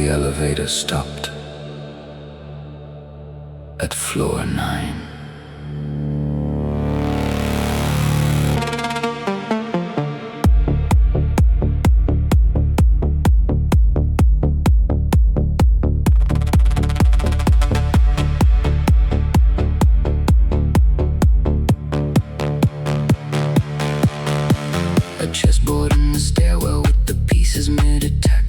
the elevator stopped at floor 9. A chessboard in the stairwell with the pieces mid-attack.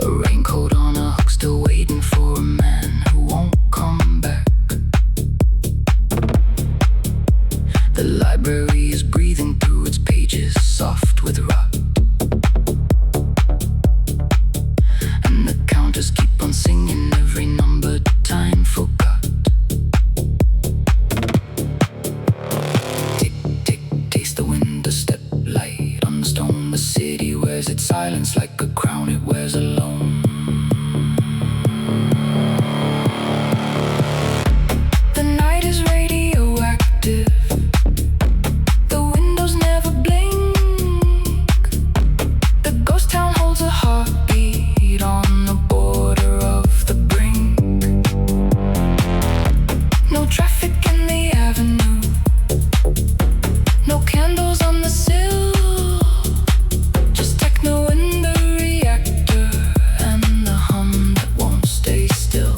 A raincoat on a hook, still waiting for a man who won't come back. The library is breathing through its pages, soft with rot. And the counters keep on singing every numbered time forgot. Tick, tick, taste the wind, the step light on the stone. The city wears its silence like a crown it wears alone. The night is radioactive. The windows never blink. The ghost town holds a heartbeat on the border of the brink. No traffic in the avenue. No candles on the sill. Just techno in the reactor and the hum that won't stay still.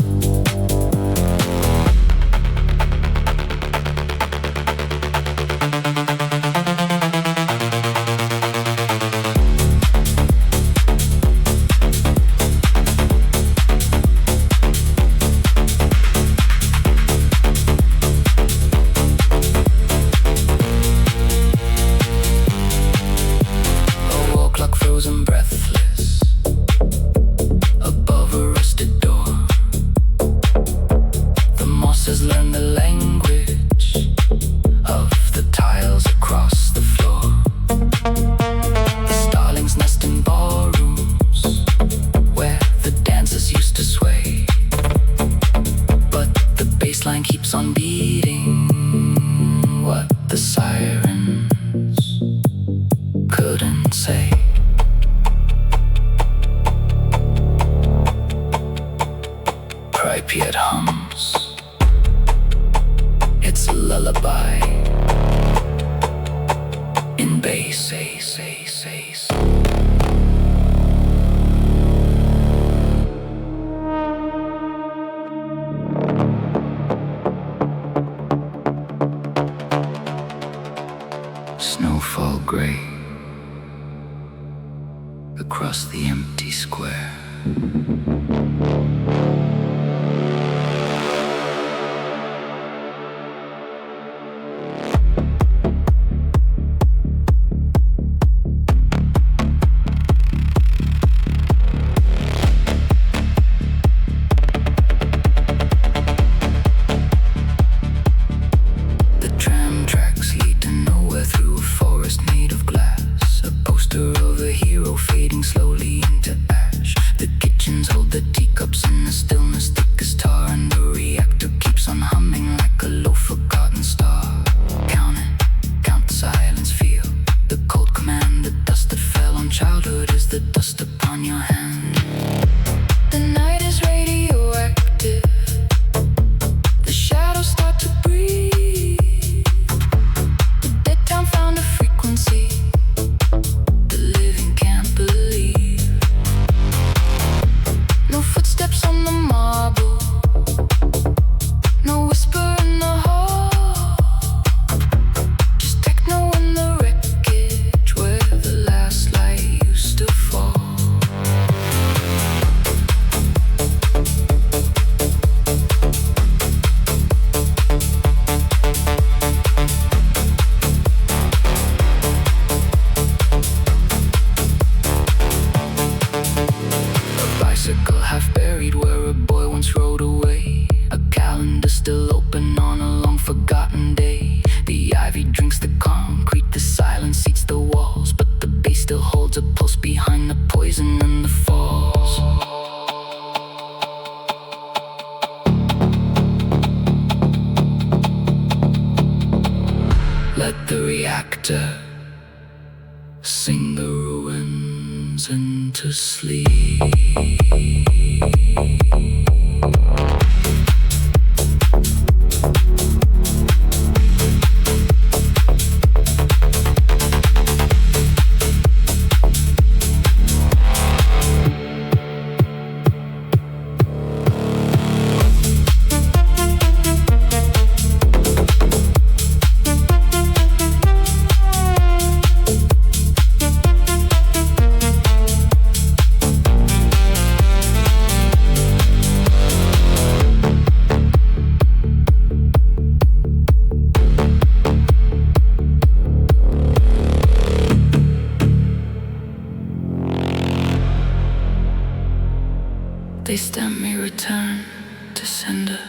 A wall clock frozen breathless above a rusted door. The moss has learned the language of the tiles across the floor. The starlings nest in ballrooms where the dancers used to sway. But the bass line keeps on beating what the sirens couldn't say. Pripyat hums its lullaby in bass. Snowfall gray across the empty square. The tram tracks lead to nowhere through a forest made of glass. A poster of a hero fading slowly into ash. The kitchens hold the teacups in the stillness, thick as tar. And the reactor keeps on humming like a low forgotten star. Count it, count the silence, feel the cold command. The dust that fell on childhood is the dust upon your hand. The night is radioactive. The shadows start to breathe. The dead town found a frequency the living can't believe. No footsteps on the marble. No whisper in the hall. Just techno in the wreckage where the last light used to fall. A bicycle half buried where a boy once rode away. A calendar still open on a long forgotten day. The ivy drinks the concrete, the silence eats the walls. But the bass still holds a pulse behind the poison and the falls. Let the reactor sing the ruins dreams into sleep. They stamp me return to sender.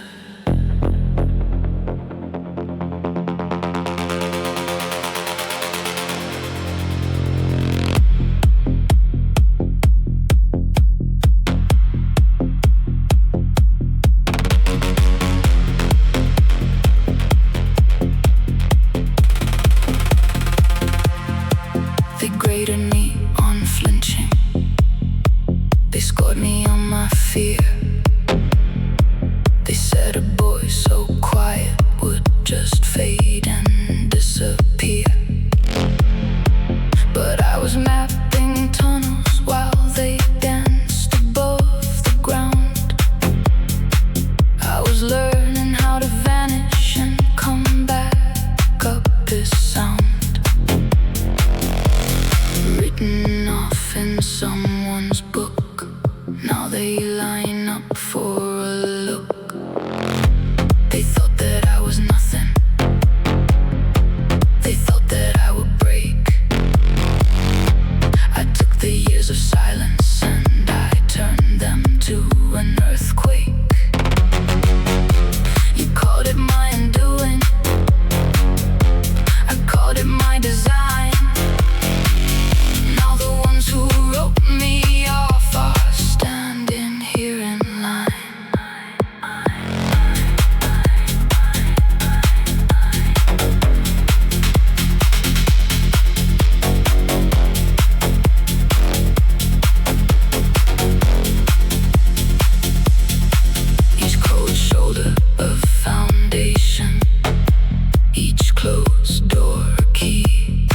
They graded me unflinching. They scored me on my fear. They said a boy so quiet would just fade and disappear. But I was mapping tunnels while they danced above the ground. I was learning how to vanish and come back up as sound. Written off in someone's book. Now they line up for a look. They thought that I was nothing. They thought that I would break. I took the years of silence and I turned them to an earthquake. You called it my undoing. I called it my design. Now the ones who wrote me off are standing here in line. Each cold shoulder of foundation, each closed door key,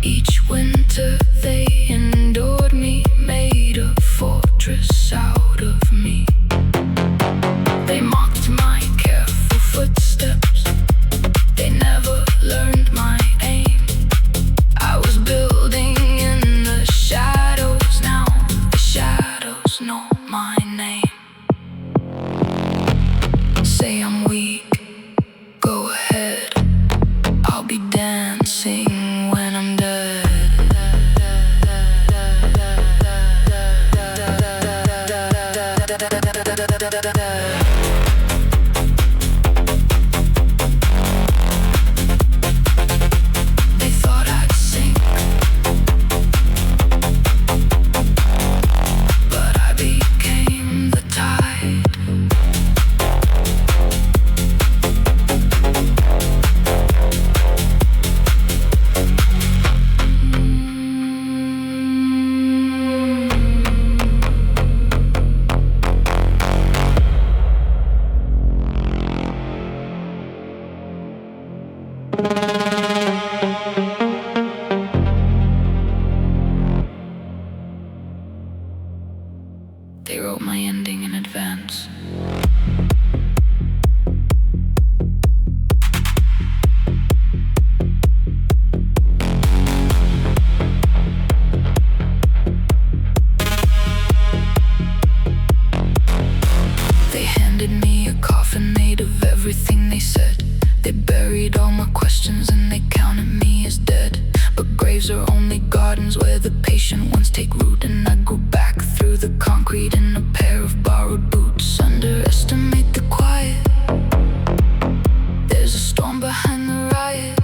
each winter they endured me, made a fortress out of me. They mocked my careful footsteps. They never learned my aim. I was building in the shadows. Now the shadows know my name. Say I'm weak, go ahead. I'll be dancing when I'm dead. They thought I'd sink, but I became the tide. They wrote my ending in advance. They handed me a coffin made of everything they said. They buried all my questions and they counted me as dead. But graves are only gardens where the patient ones take root. And I go back through the concrete in a pair of borrowed boots. Underestimate the quiet. There's a storm behind the riot.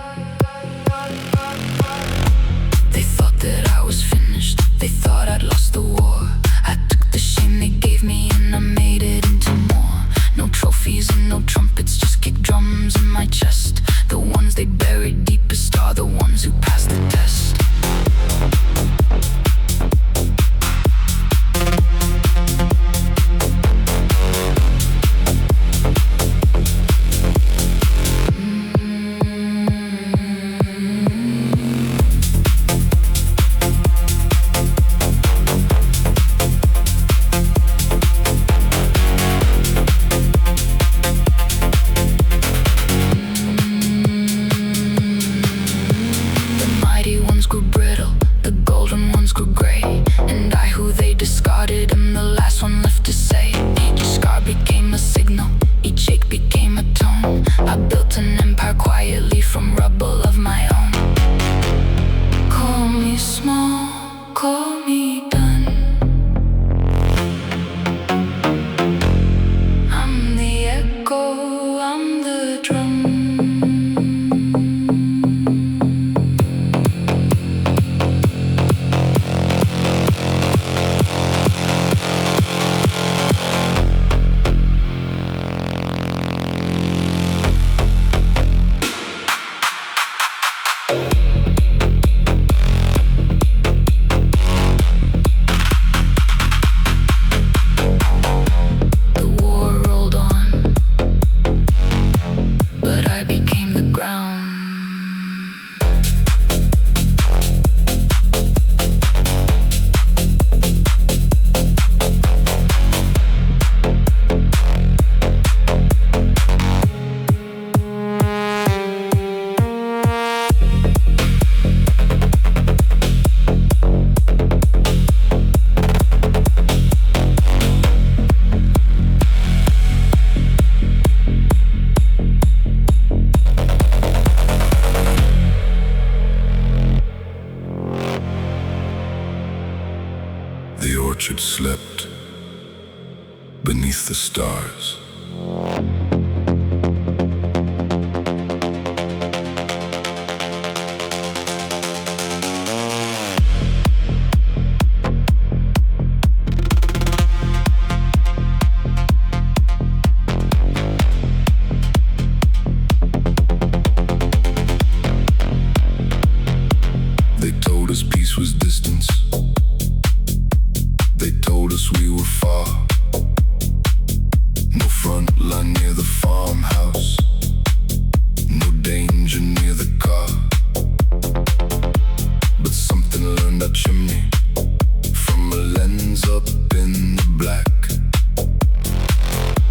They thought that I was finished. They thought I'd lost the war. I took the shame they gave me and I made it into more. No trophies and no trumpets, just kick drums in my chest. The ones they buried deepest are the ones who passed the test. had slept beneath the stars. They told us peace was distance. They told us we were far. No front line near the farmhouse. No danger near the car. But something learned that chimney from a lens up in the black,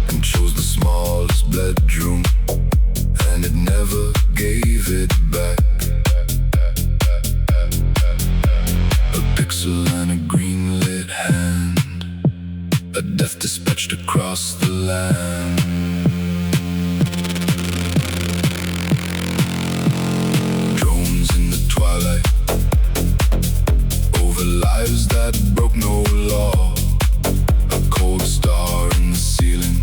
and chose the smallest bedroom, and it never gave it back. A pixel and a green lit hand, a death dispatched across the land. Drones in the twilight, over lives that broke no law. A cold star in the ceiling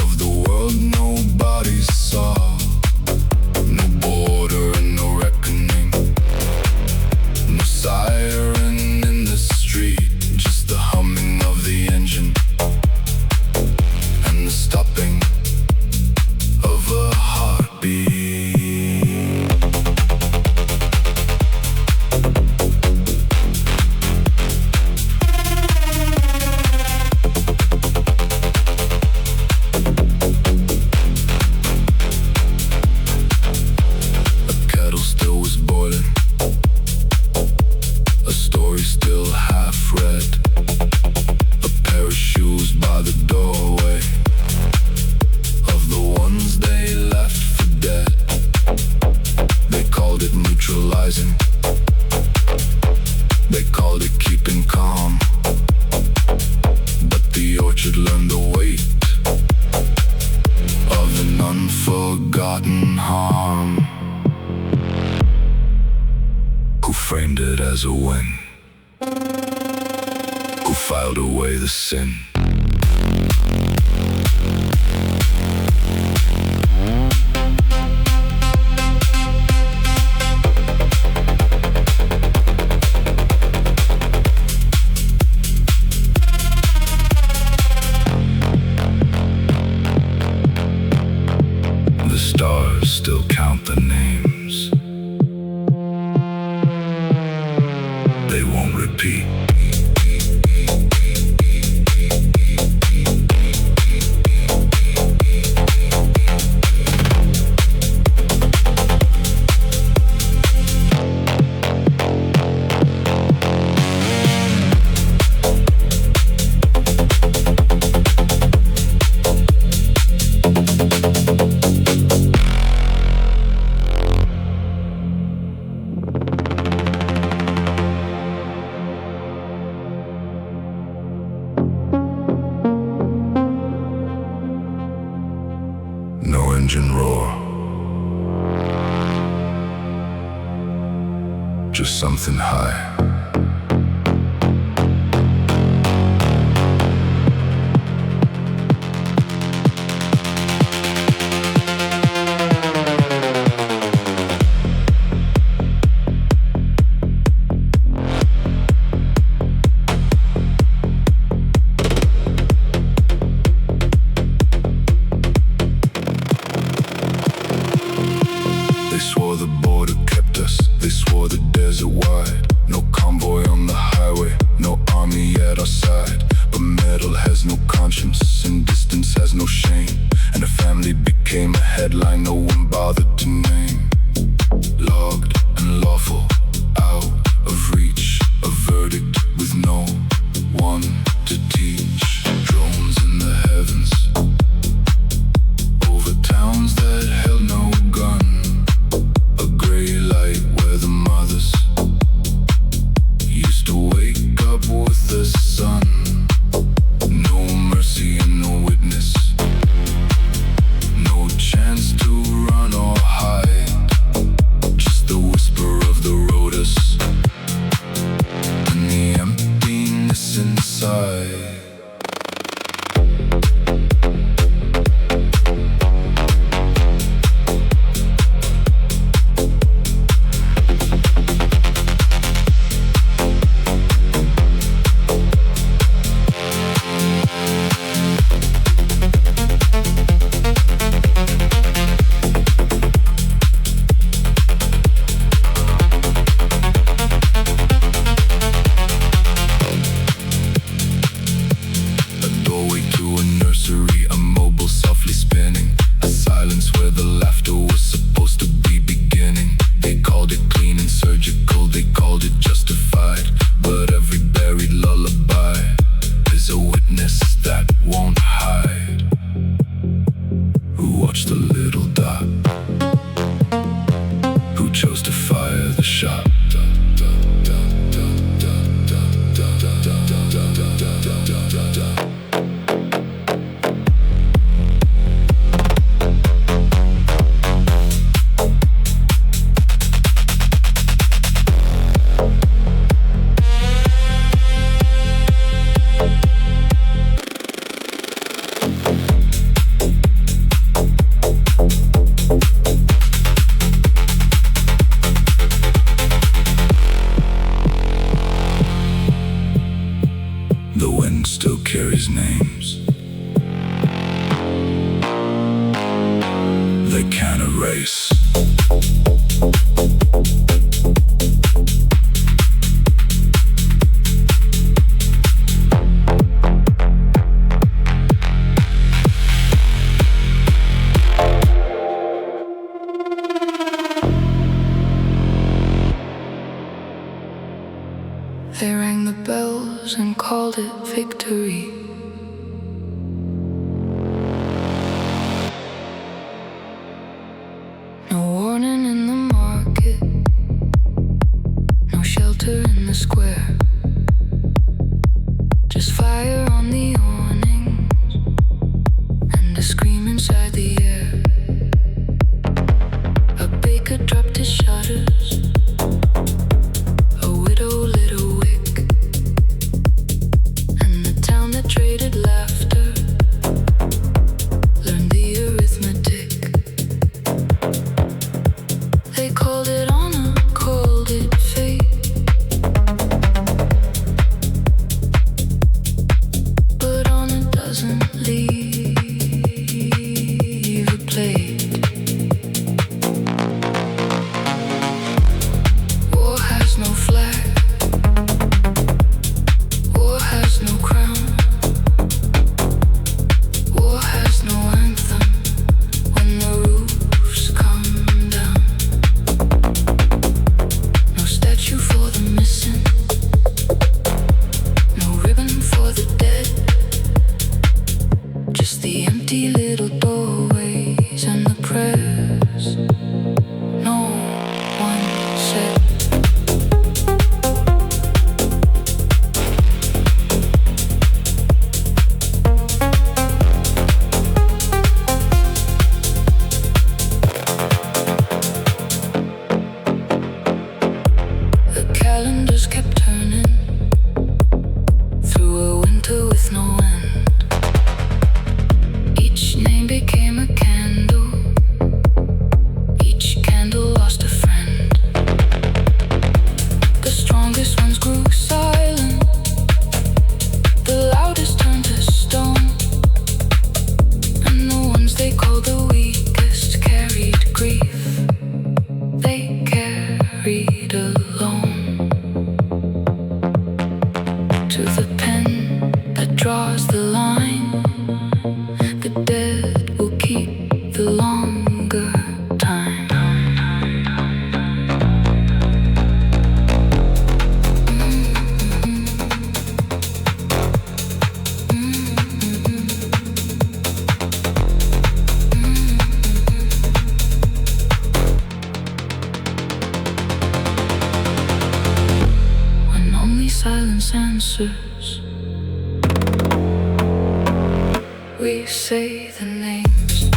of the world nobody saw. No border and no reckoning, no siren in the street, just the humming of the engine and the stopping of a heartbeat. A kettle still was boiling, a story still half read, a pair of shoes by the doorway of the ones they left for dead. They called it neutralizing, they called it keeping calm, but the orchard learned the weight of an unforgotten harm. Who framed it as a win? Who filed away the sin? The stars still count the names. They won't repeat. No engine roar, just something high. They swore the border kept us, they swore the desert wide. No convoy on the highway, no army at our side. But metal has no conscience, and distance has no shame. And a family became a headline no one bothered to name. Logged and lawful, out of reach, a verdict with no one to teach. Drones in the heavens, over towns that held no gun. A gray light where the mothers who chose to fire the shot. The wind still carries names they can't erase. They rang the bells and called it victory. No warning in the market, no shelter in the square. Just fire on the awnings and a scream inside the air. A baker dropped his shutters, a widow lit a wick, and the town that traded laughter learned the arithmetic. They called it honor, called it fate, but honor doesn't leave a plate. War has no flag, war has no crown, war has no anthem when the roofs come down. No statue for the missing, no ribbon for the dead, just the empty little doorways and the prayers no one said. The calendars kept turning through a winter with no end. Each name became a candle, each candle lost a friend. The strongest ones grew silent, the loudest turned to stone, and the ones they called the weakest carried grief they carried alone. To the pen that draws the line, the dead will keep the longer time. When only silence answers, we say the names.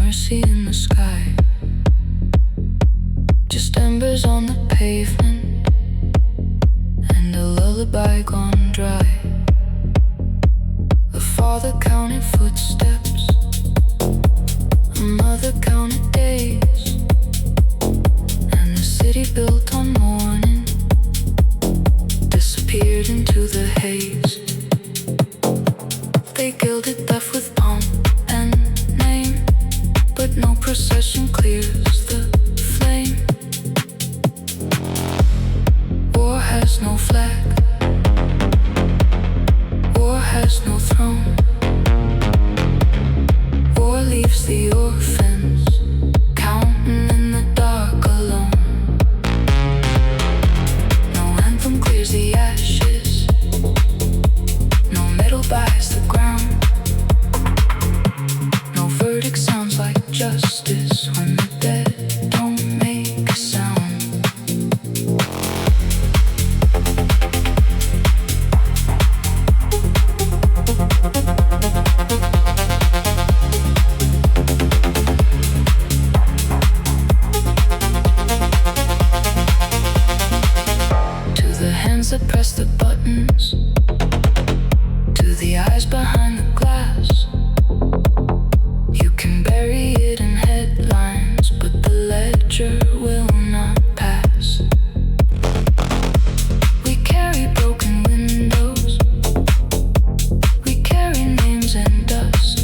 mercy in the sky. Just embers on the pavement and a lullaby gone dry. A father counted footsteps, a mother counted days, and the city built on morning disappeared into the haze. They gilded death with pomp and name, but no procession clears the flame. War has no flag, war has no throne. War leaves the orphans counting in the dark alone. No anthem clears the ashes, no medal buys the ground. No verdict sounds like justice when the dead don't make a sound. To the hands that press the buttons, to the eyes behind the glass. You can bury it in headlines, but the ledger will not pass. We carry broken windows, we carry names and dust.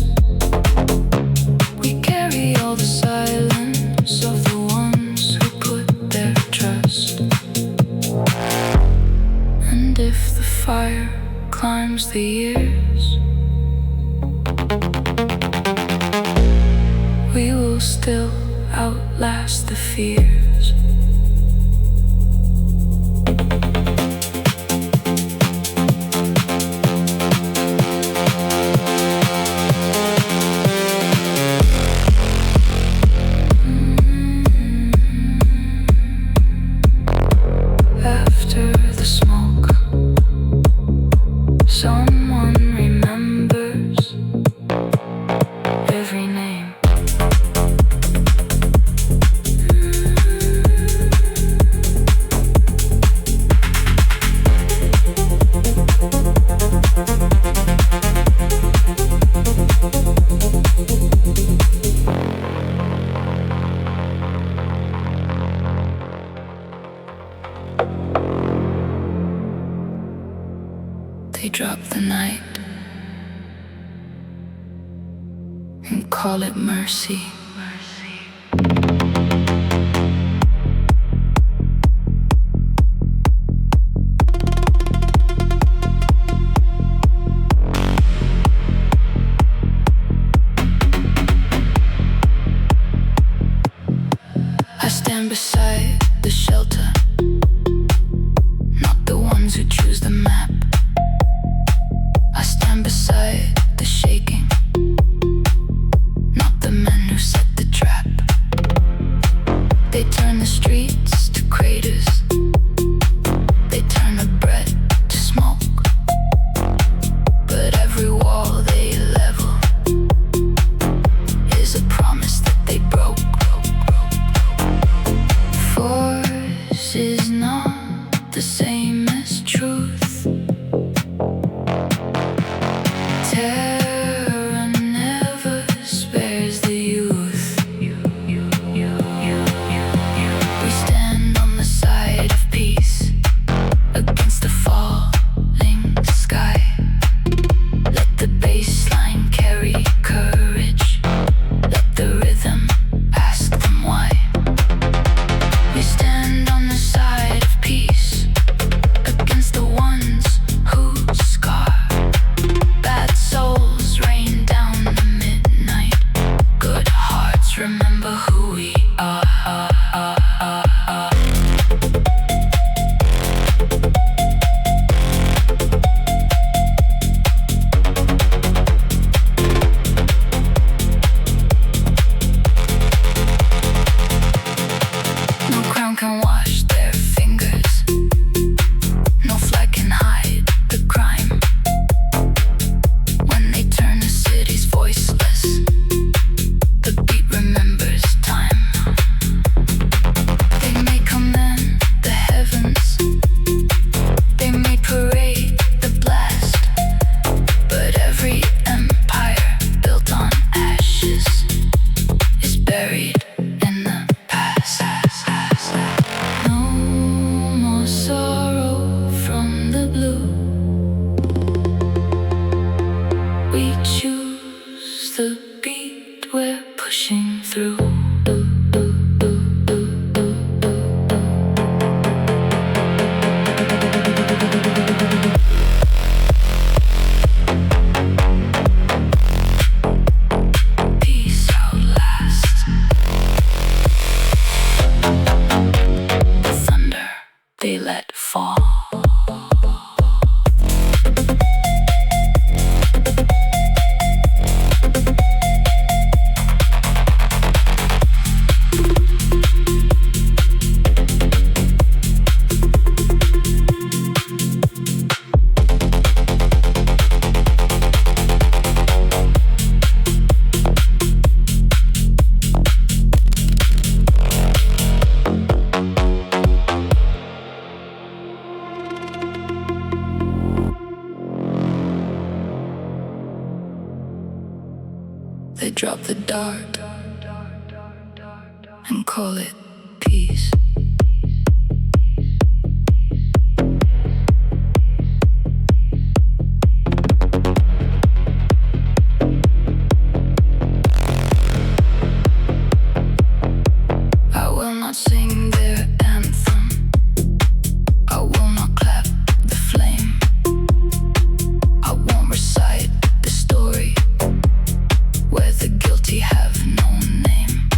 We carry all the silence of the ones who put their trust. And if the fire climbs the years, we will still outlast the fears. After the smoke, someone remembers every name. They drop the night and call it mercy. I stand beside the shelter, not the ones who choose the map. I stand beside the shaking, not the men who set the trap. They turn the streets to craters, they turn the bread to smoke. But every wall they level is a promise that they broke. Force is not the same as truth. Terror never spares the youth. pushing through. Peace outlast. The thunder they let fall. They drop the dart and call it peace. I will not sing their anthem. I will not clap the flame. I won't recite the story where the guilty have no name.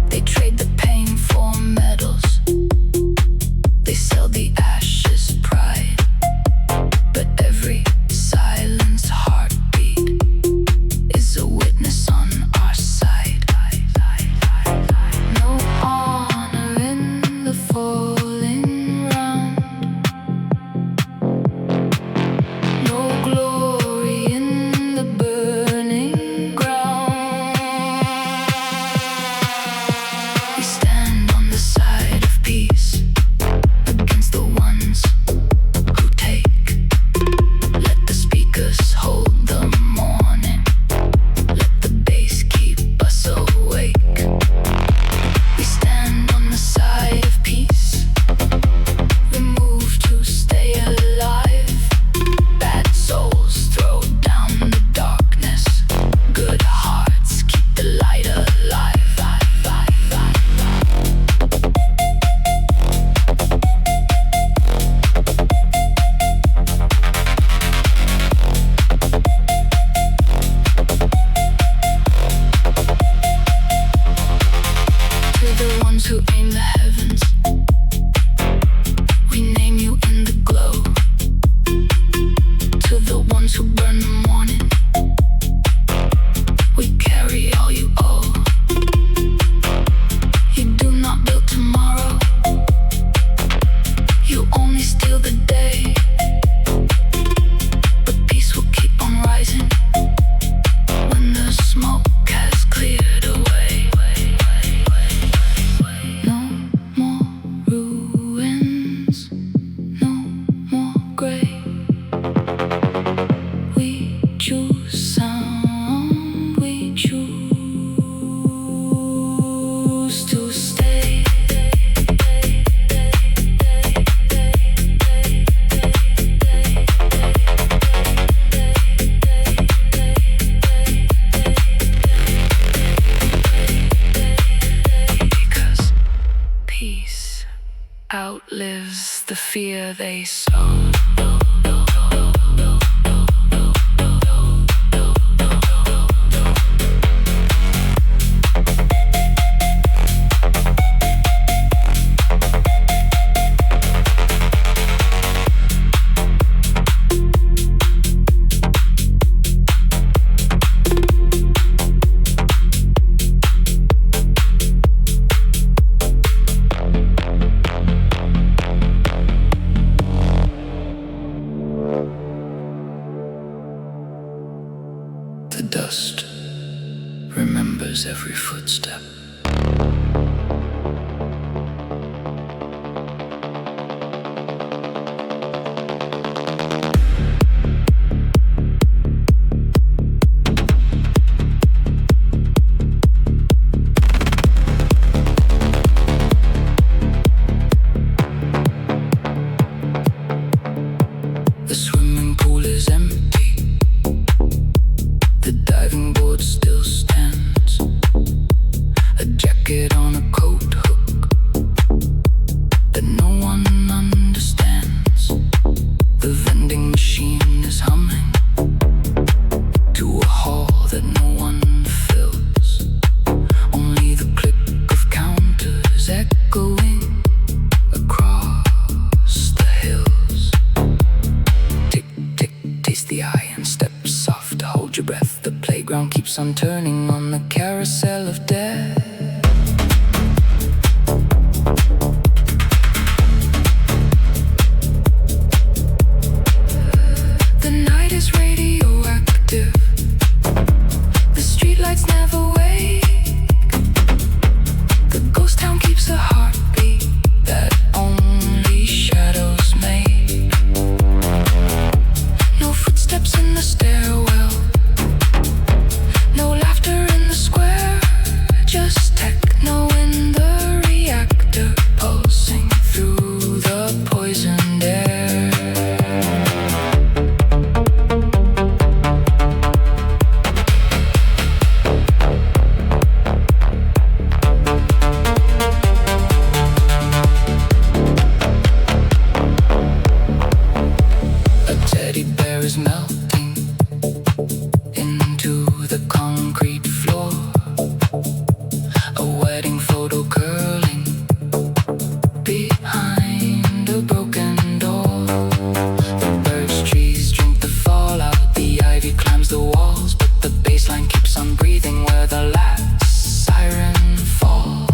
They trade the pain for medals. They sell the ashes pride. But every silenced heartbeat is a witness on our side. No honor in the falling round. No glory in the burning ground. We stand on the side of peace against the ones who take. Let the speakers hold the morning. Let the bass keep us awake. We stand on the side of peace. We move to stay alive. Bad souls throw down the darkness. Good hearts keep the light alive. To the ones who aim the heavens, we name you in the glow. To the ones who burn the morning, we carry all you owe. You do not build tomorrow, you only steal the day. But peace will keep on rising when the smoke has cleared away. No more ruins, no more gray. We choose sound, we choose to stay. Because peace outlives the fear they sow. The dust remembers every footstep. The swimming pool is empty. The diving board still stands. keeps on turning on the carousel of death. The night is radioactive. The streetlights never wake. The ghost town keeps a heartbeat that only shadows make. No footsteps in the stairwell. No laughter in the square. Just techno in the reactor, pulsing through the poisoned air. Teddy bear is melting into the concrete floor. A wedding photo curling behind a broken door. The birch trees drink the fallout. The ivy climbs the walls, but the bassline keeps on breathing where the last siren falls.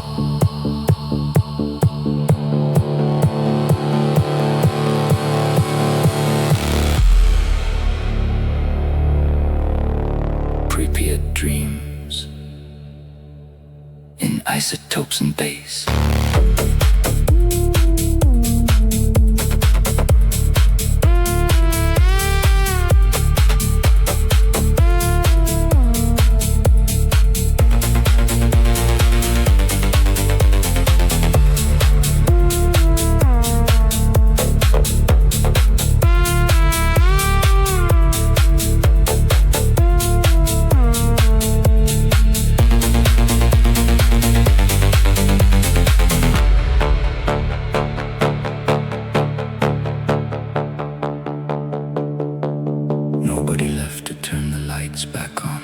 Pripyat dreams in isotopes and bass. Nobody left to turn the lights back on.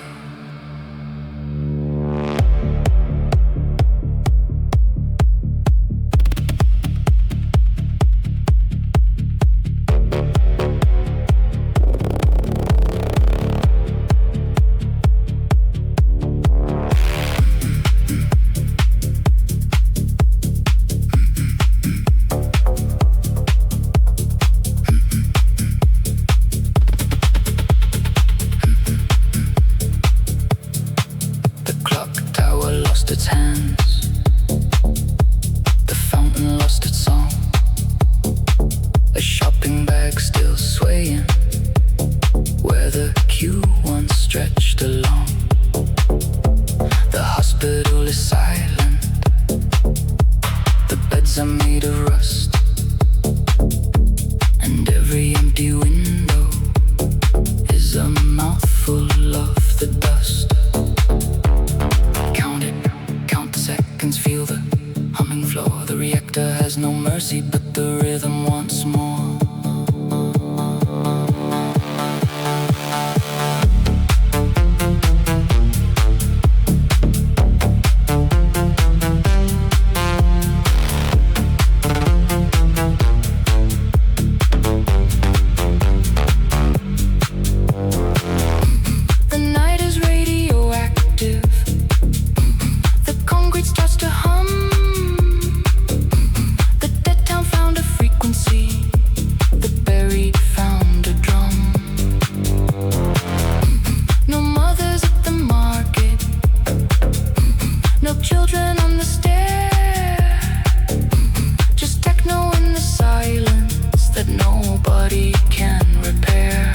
The clock tower lost its hands. The fountain lost its song. A shopping bag still swaying where the queue once stretched along. The hospital is silent. The beds are made of rust, and every empty window is a mouthful of the dust. Count it, count the seconds, feel the humming floor. The reactor has no mercy, but the rhythm wants more. The night is radioactive. The concrete starts to hum. The dead town found a frequency. The buried found a drum. No mothers at the market. No children on the stair. Just techno in the silence that nobody can repair.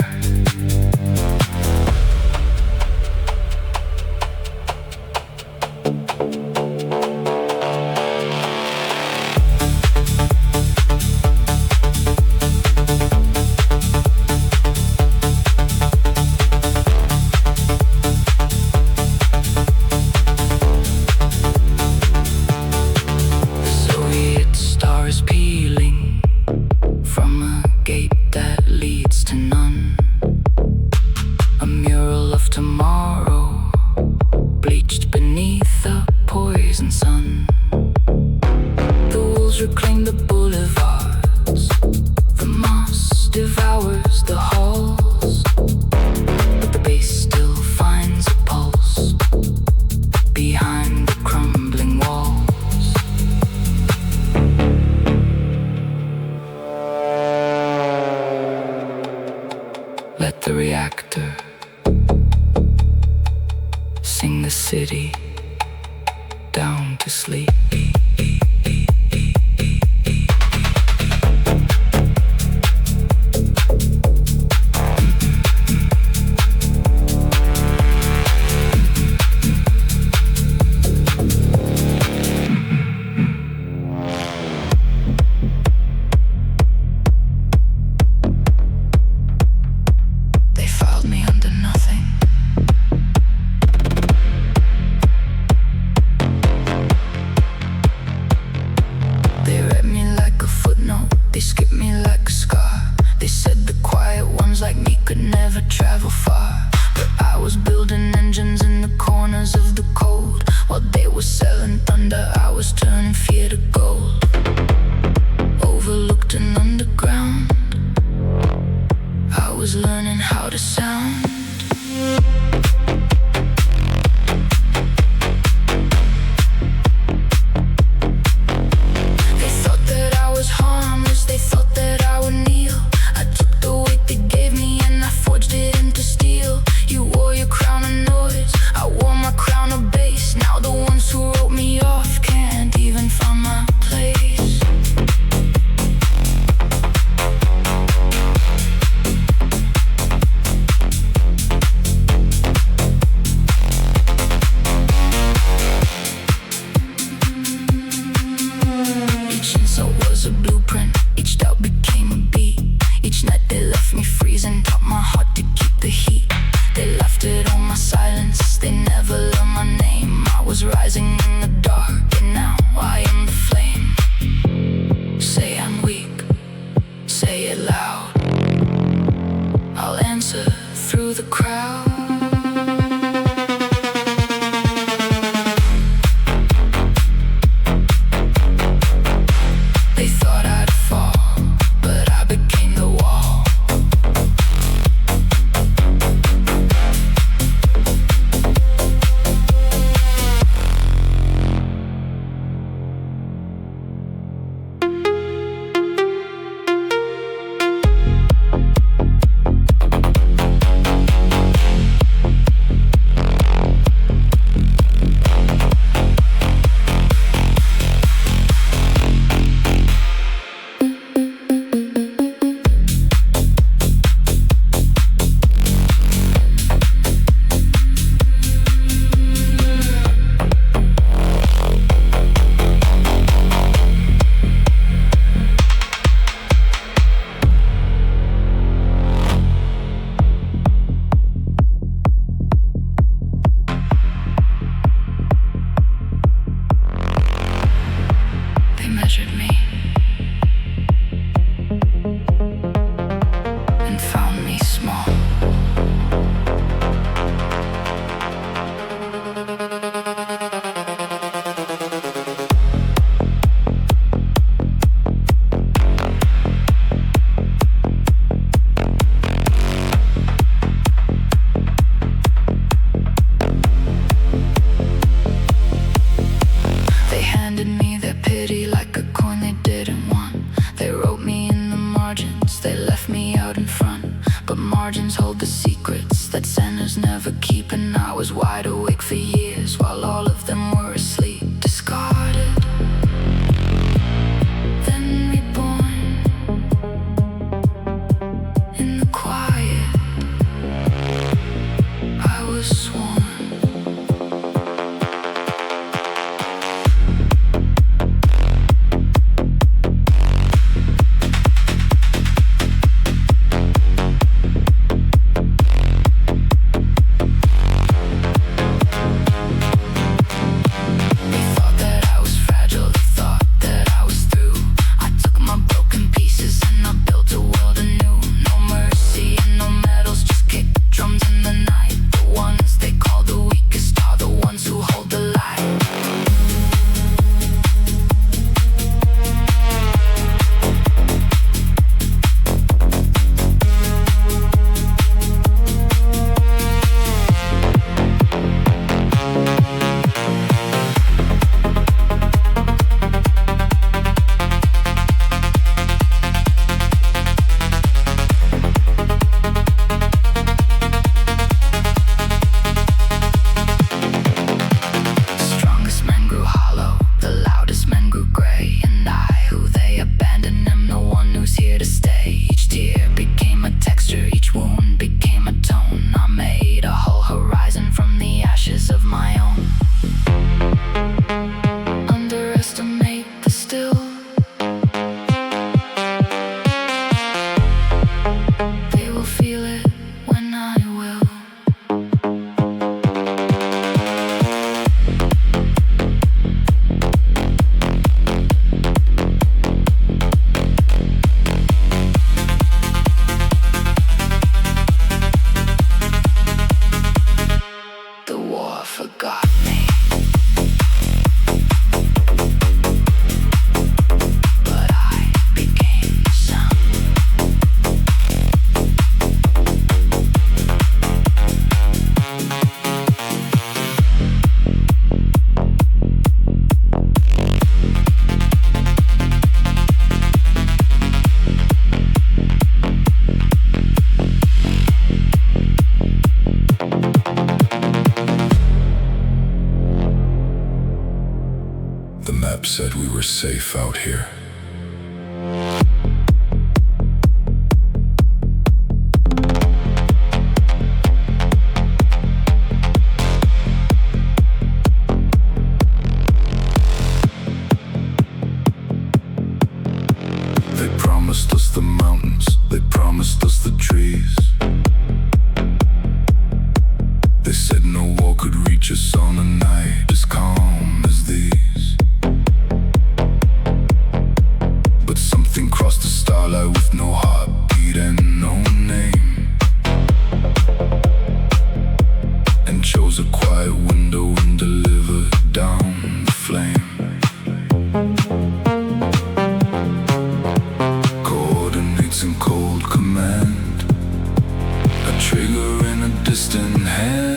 city down to sleep. map said we were safe out here. They promised us the mountains, they promised us the trees. They said no war could reach us on a night as calm as these. But something crossed the starlight with no heartbeat and no name, and chose a quiet window and delivered down the flame. Coordinates in cold command, a trigger in a distant hand.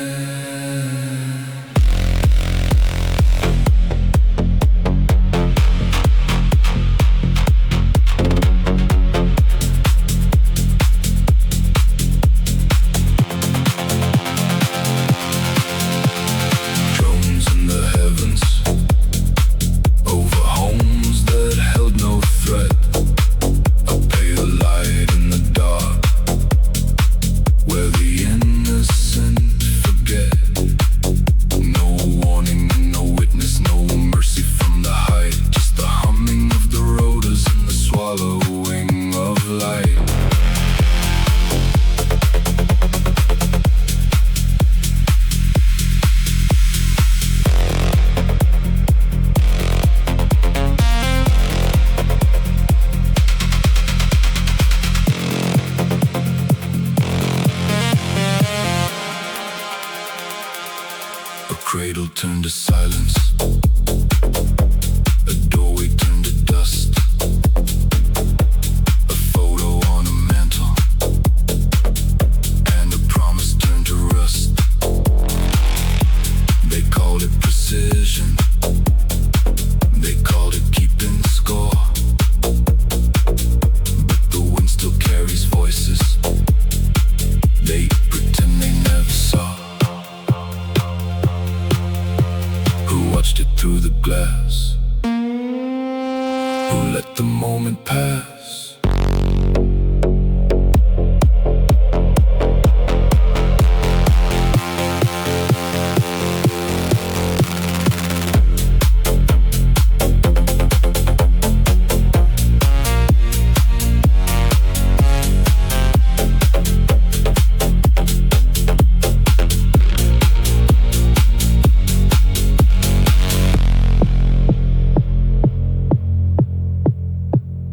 Drones in the heavens, over homes that held no threat. A pale light in the dark, where the innocent forget. No warning, no witness, no mercy from the height. Just the humming of the rotors and the swallowing of light. A cradle turned to silence, a doorway turned to dust, a photo on a mantle, and a promise turned to rust. They called it precision, they called it keeping score, but the wind still carries voices they pretend they never saw. Who watched it through the glass? Who let the moment pass?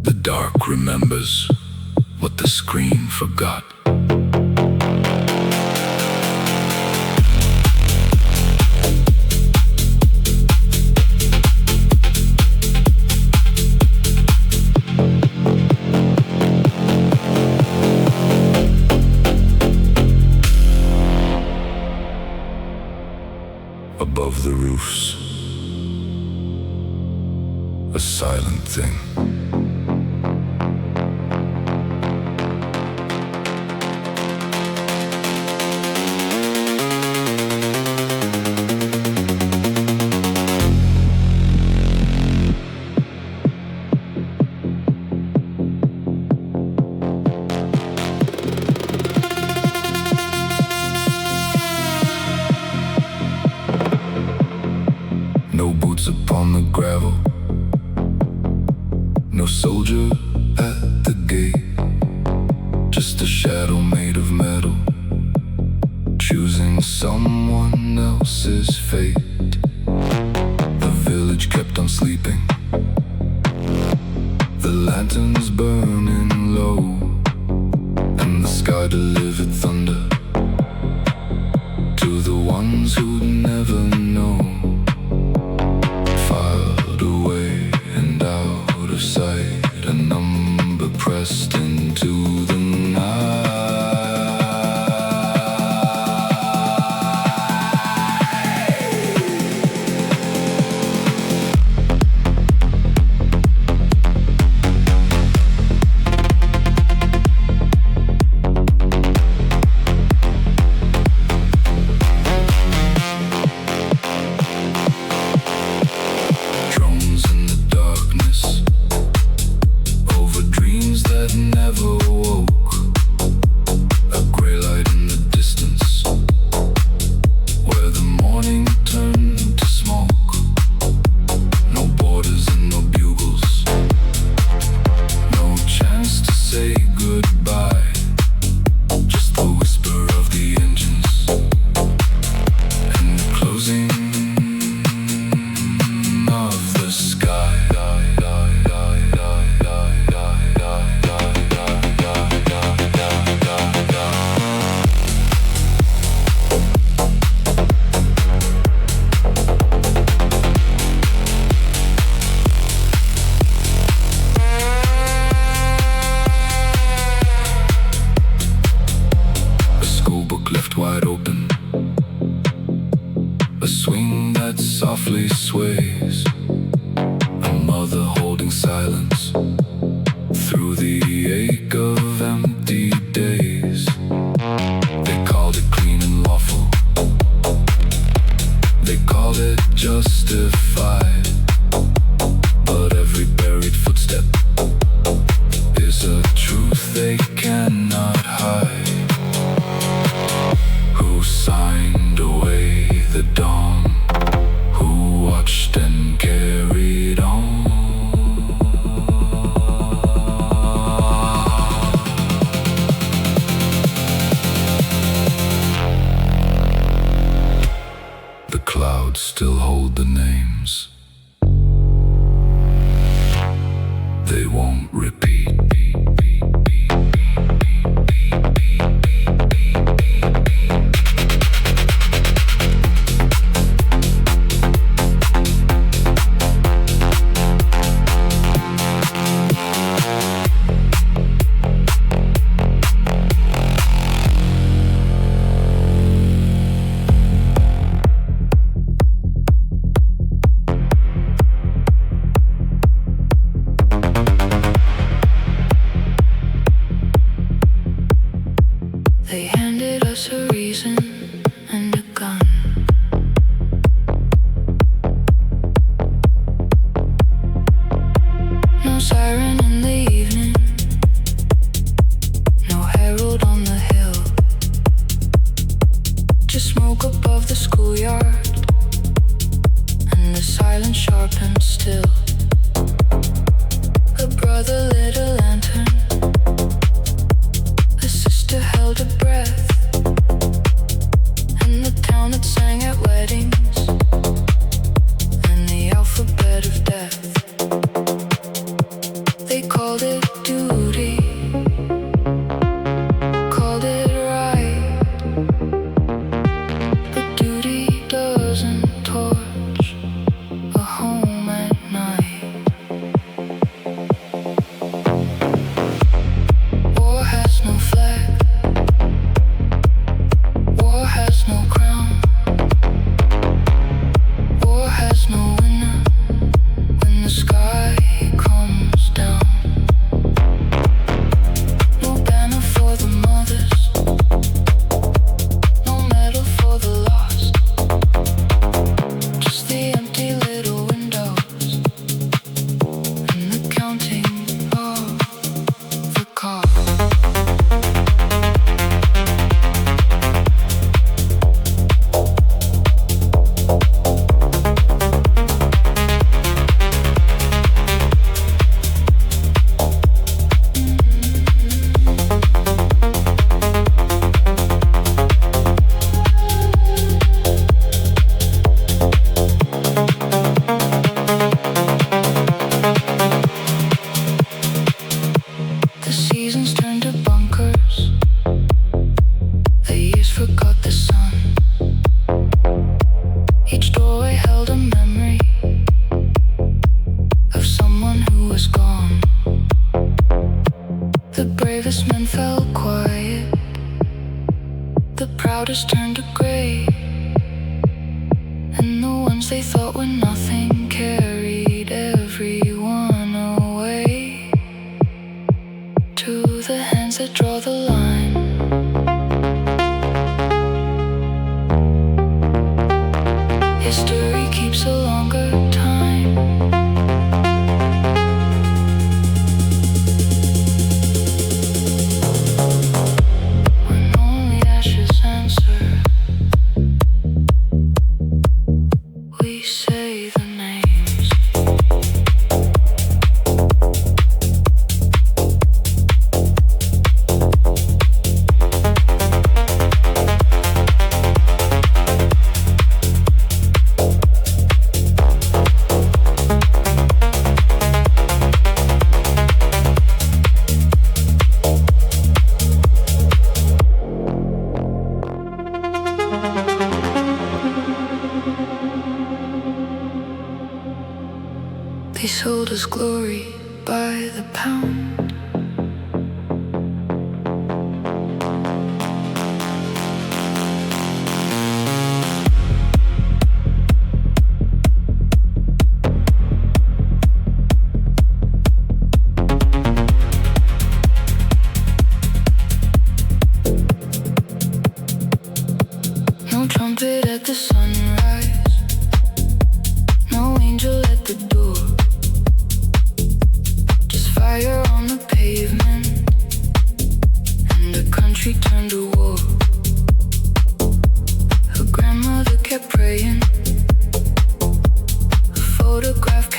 The dark remembers what the screen forgot. Above the roofs, a silent thing. No boots upon the gravel, no soldier at the gate, just a shadow made of metal, choosing someone else's fate. The village kept on sleeping, the lanterns burning low, and the sky delivered thunder to the ones who'd never know. Filed away and out of sight, a number pressed into the night. softly sways. A mother holding silence through the ache of empty days. They called it clean and lawful. They called it justified. But every buried footstep is a truth they cannot hide. Who signed away the dawn? Who watched and carried on? The clouds still hold the names. They won't repeat. They handed us a reason and a gun. No siren in the evening, no herald on the hill. Just smoke above the schoolyard, and the silence sharpened still. A brother lit a lantern, a sister held her breath, and the town that sang at weddings, and the alphabet of death. They called it duty, called it right, but duty doesn't torch a home at night. War has no flag, war has no crown, war has no winner when the sky comes down. No banner for the mothers, no medal for the lost, just the empty little windows and the counting of the cost. The seasons turned to bunkers. The years forgot the sun. Each doorway held a memory of someone who was gone. The bravest men fell quiet. The proudest turned to gray. And the ones they thought were nothing carried everyone away to the hands that draw the line. History keeps a longer time. When only ashes answer, we say the names. They sold us glory by the pound.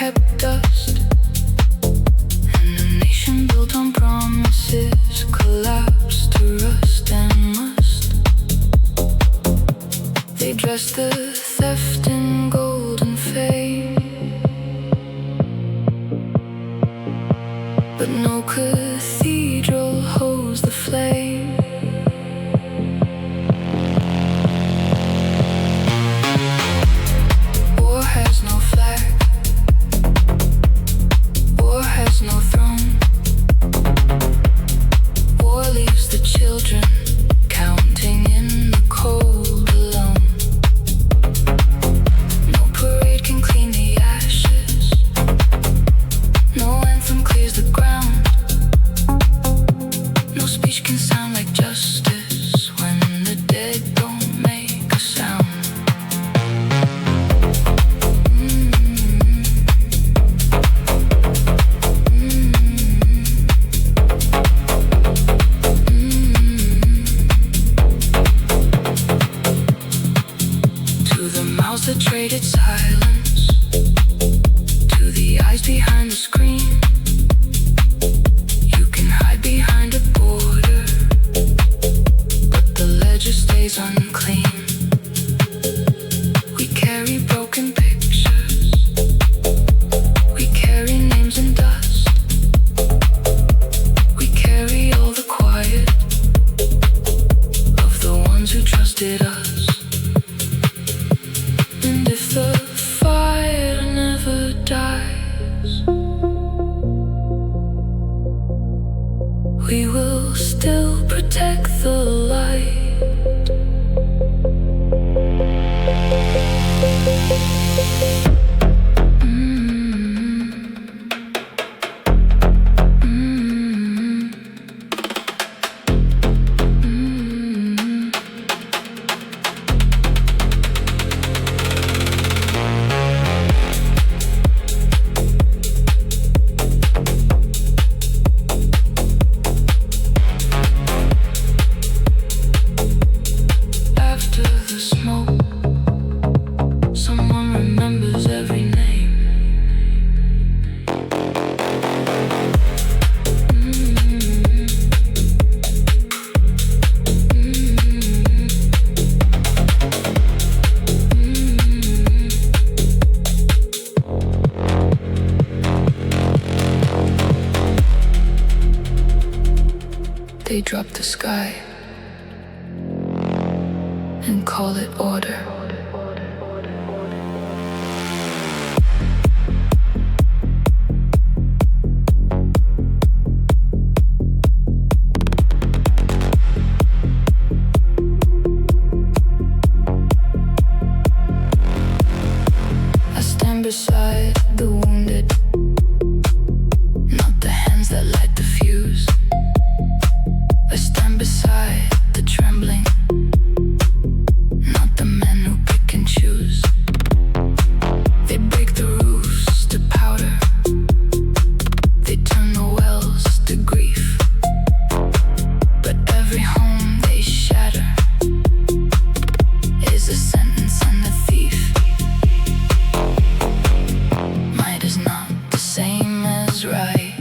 kept dust, and a nation built on promises collapsed to rust and must. They dressed the theft in gold and fame, but no cathedral holds the flame. War has no flag, war has no throne. War leaves the children counting in the cold alone. No parade can clean the ashes, no anthem clears the ground. No speech can sound like justice when the dead don't make a sound. To the mouths that traded silence, to the eyes behind the screen. You can hide behind a border, but the ledger stays unclean. We carry broken pictures, we carry names and dust. We carry all the quiet of the ones who trusted us. And if the fire never dies, we will still protect the light. After the smoke, someone remembers every name. They drop the sky and call it order. I stand beside the wounded, not the hands that light the fuse. I stand beside the trembling, not the men who pick and choose. They break the roofs to powder, they turn the wells to grief. But every home they shatter is a sentence and a thief. Might is not the same as right.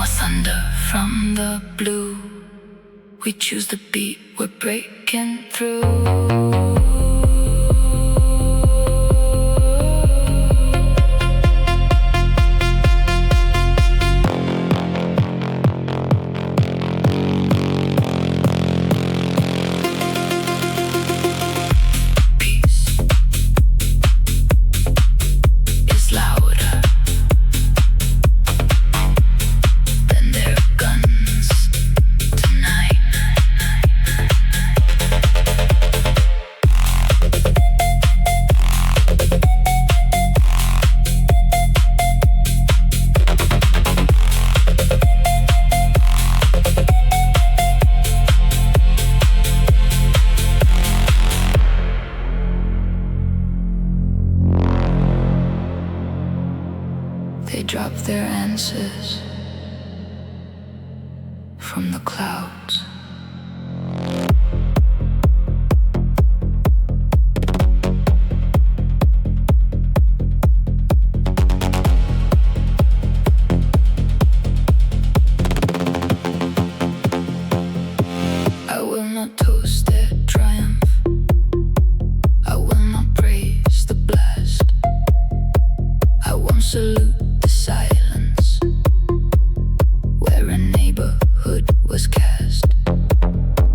thunder from the blue. We choose the beat, we're breaking through. They drop their answers from the clouds. I will not toast their triumph. I will not praise the blast. I won't salute silence where a neighborhood was cast.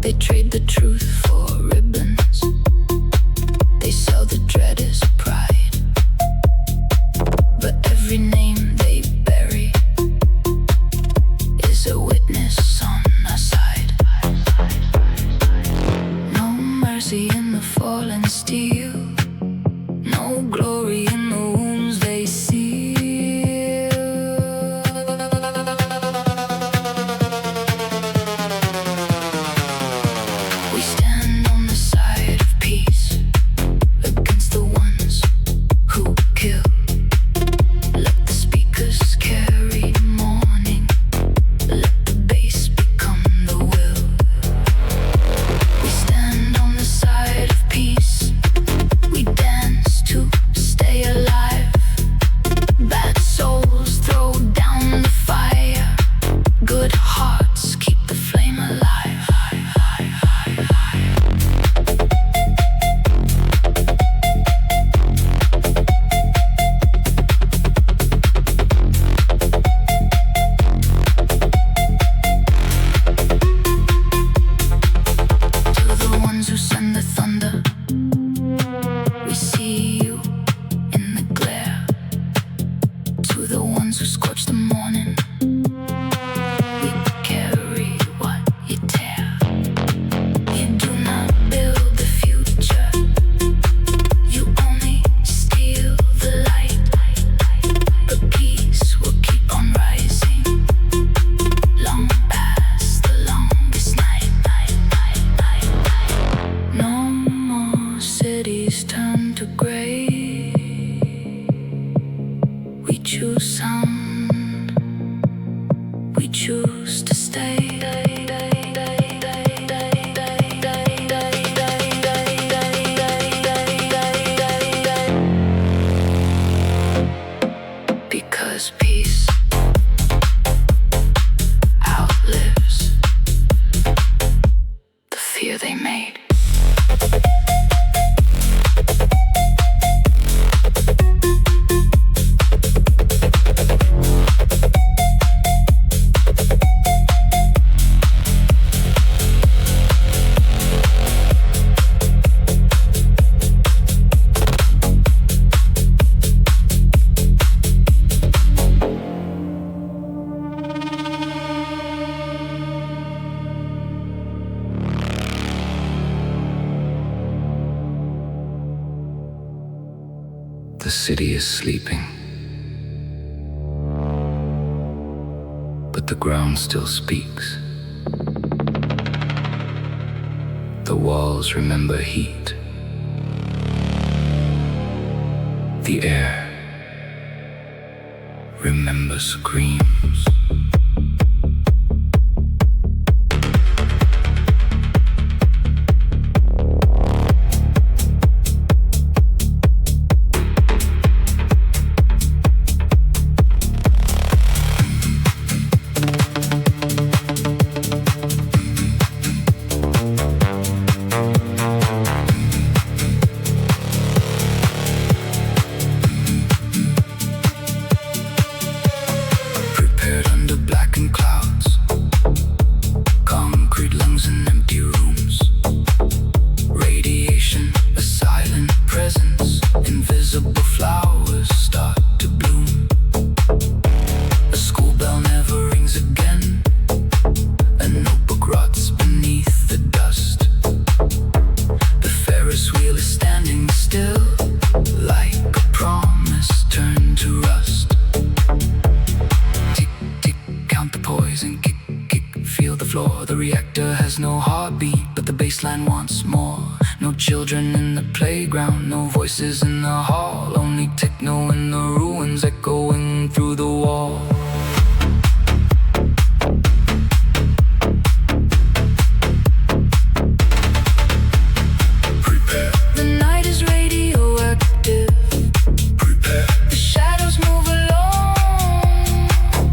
They trade the truth for ribbons. They sell the dread as pride. But every name they bury is a witness on our side. No mercy in the fallen steel. No glory in the wounds they see. The city is sleeping, but the ground still speaks. The walls remember heat. The air remembers screams. school bell never rings again. A notebook rots beneath the dust. The Ferris wheel is standing still, like a promise turned to rust. Tick, tick, count the poison, kick, kick, feel the floor. The reactor has no heartbeat, but the baseline wants more. No children in the playground, no voices in the hall. Only techno in the ruins echoing through the wall. Prepare. The night is radioactive. Prepare. The shadows move along.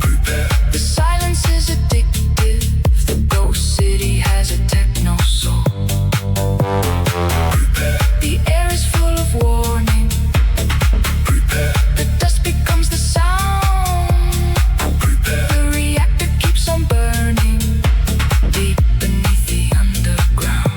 Prepare. The silence is addictive. The ghost city has a techno soul. Prepare. The air is full of warning. Prepare. The dust becomes the sound. Prepare. The reactor keeps on burning deep beneath the underground.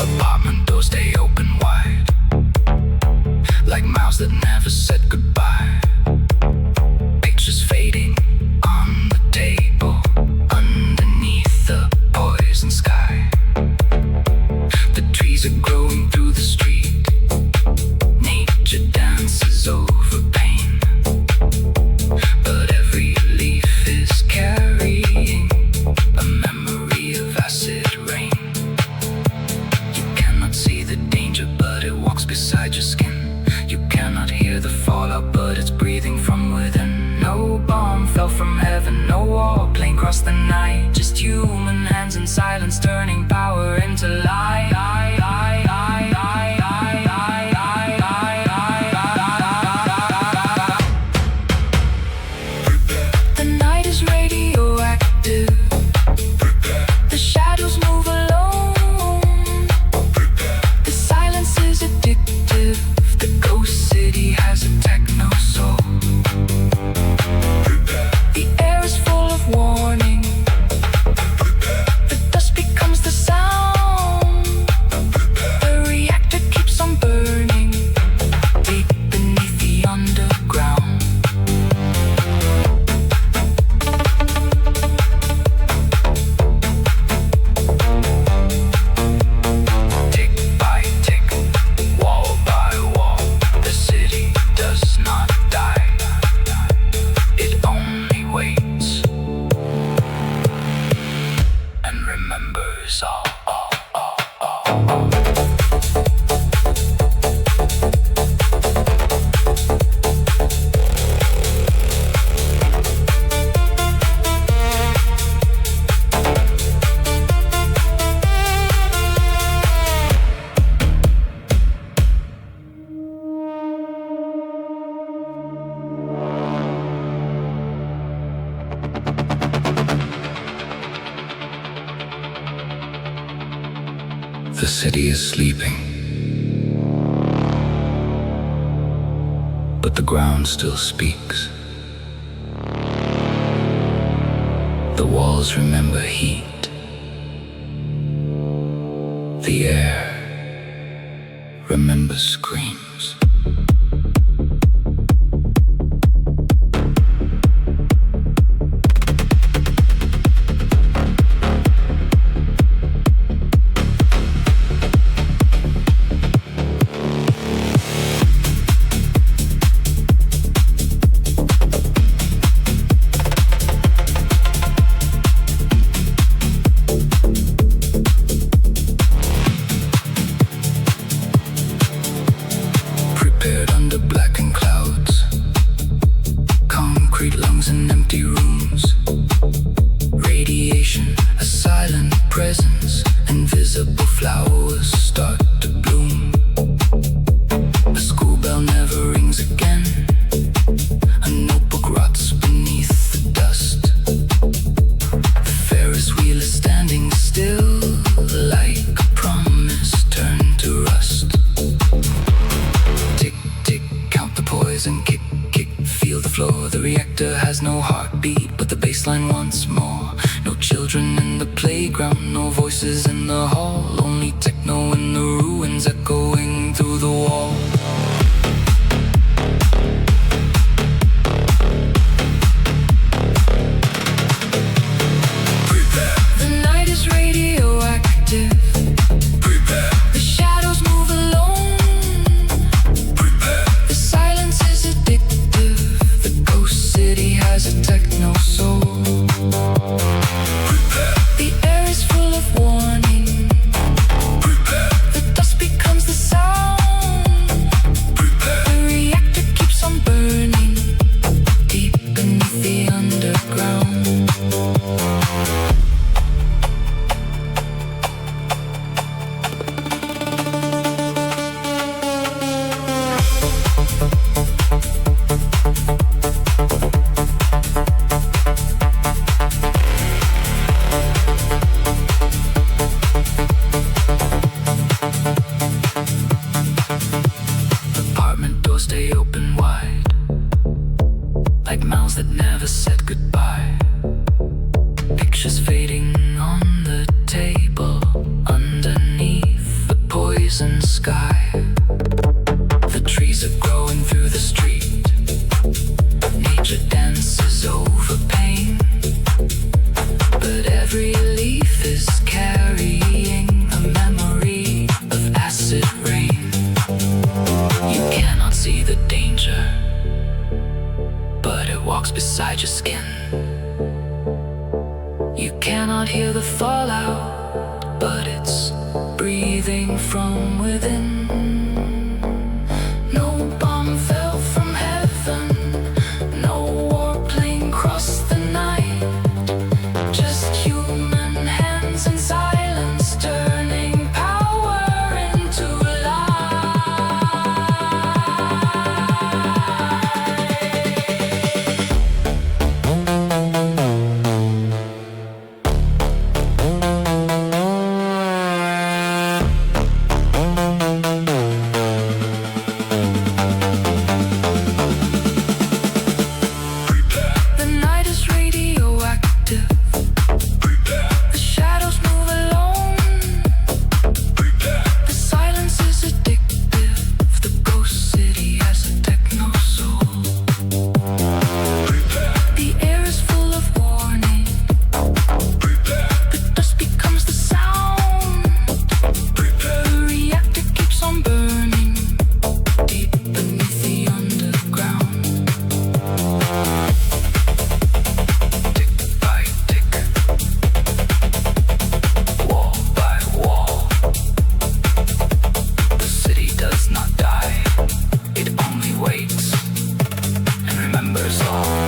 Apartment doors stay open wide, like mouths that never said goodbye. Pictures fading on the table, underneath the poison sky. The trees are growing through the street. Nature dances over pain, but every leaf is carrying a memory of acid rain. You cannot see the danger, but it walks beside your skin. You cannot hear the fallout, but it's breathing from within. No bomb fell from heaven, no warplane crossed the night. Just human hands in silence, turning power into light. The night is radioactive. The shadows move alone. The silence is addictive. The ghost city has a techno soul. The air is full of warning. The dust becomes the sound. The reactor keeps on burning deep beneath the underground. Tick by tick, wall by wall, the city does not die. It only waits and remembers all. The city is sleeping, but the ground still speaks. The walls remember heat. The air remembers screams. has no heartbeat but the bassline once more. No children in the playground, no voices in the hall, only techno in the ruins echoing through the wall. The night is radioactive. The shadows move alone. The silence is addictive. The ghost city has a techno soul. The air is full of warning. The dust becomes the sound. The reactor keeps on burning deep beneath the underground. Apartment doors stay open wide, like mouths that never said goodbye. Pictures fading on the table underneath the poison sky. The trees are growing through the street. Nature dances over pain, but every leaf is carrying a memory of acid rain. You cannot see the danger, but it walks beside your skin. You cannot hear the fallout, but it's breathing from within. No bomb fell from heaven, no warplane crossed the night. Just human hands in silence turning power into The night is radioactive. The shadows move alone. The silence is addictive. The ghost city has a techno soul. The air is full of warning. The dust becomes the sound. The reactor keeps on burning deep beneath the underground. Tick by tick, wall by wall, the city does not die. It only waits and remembers all.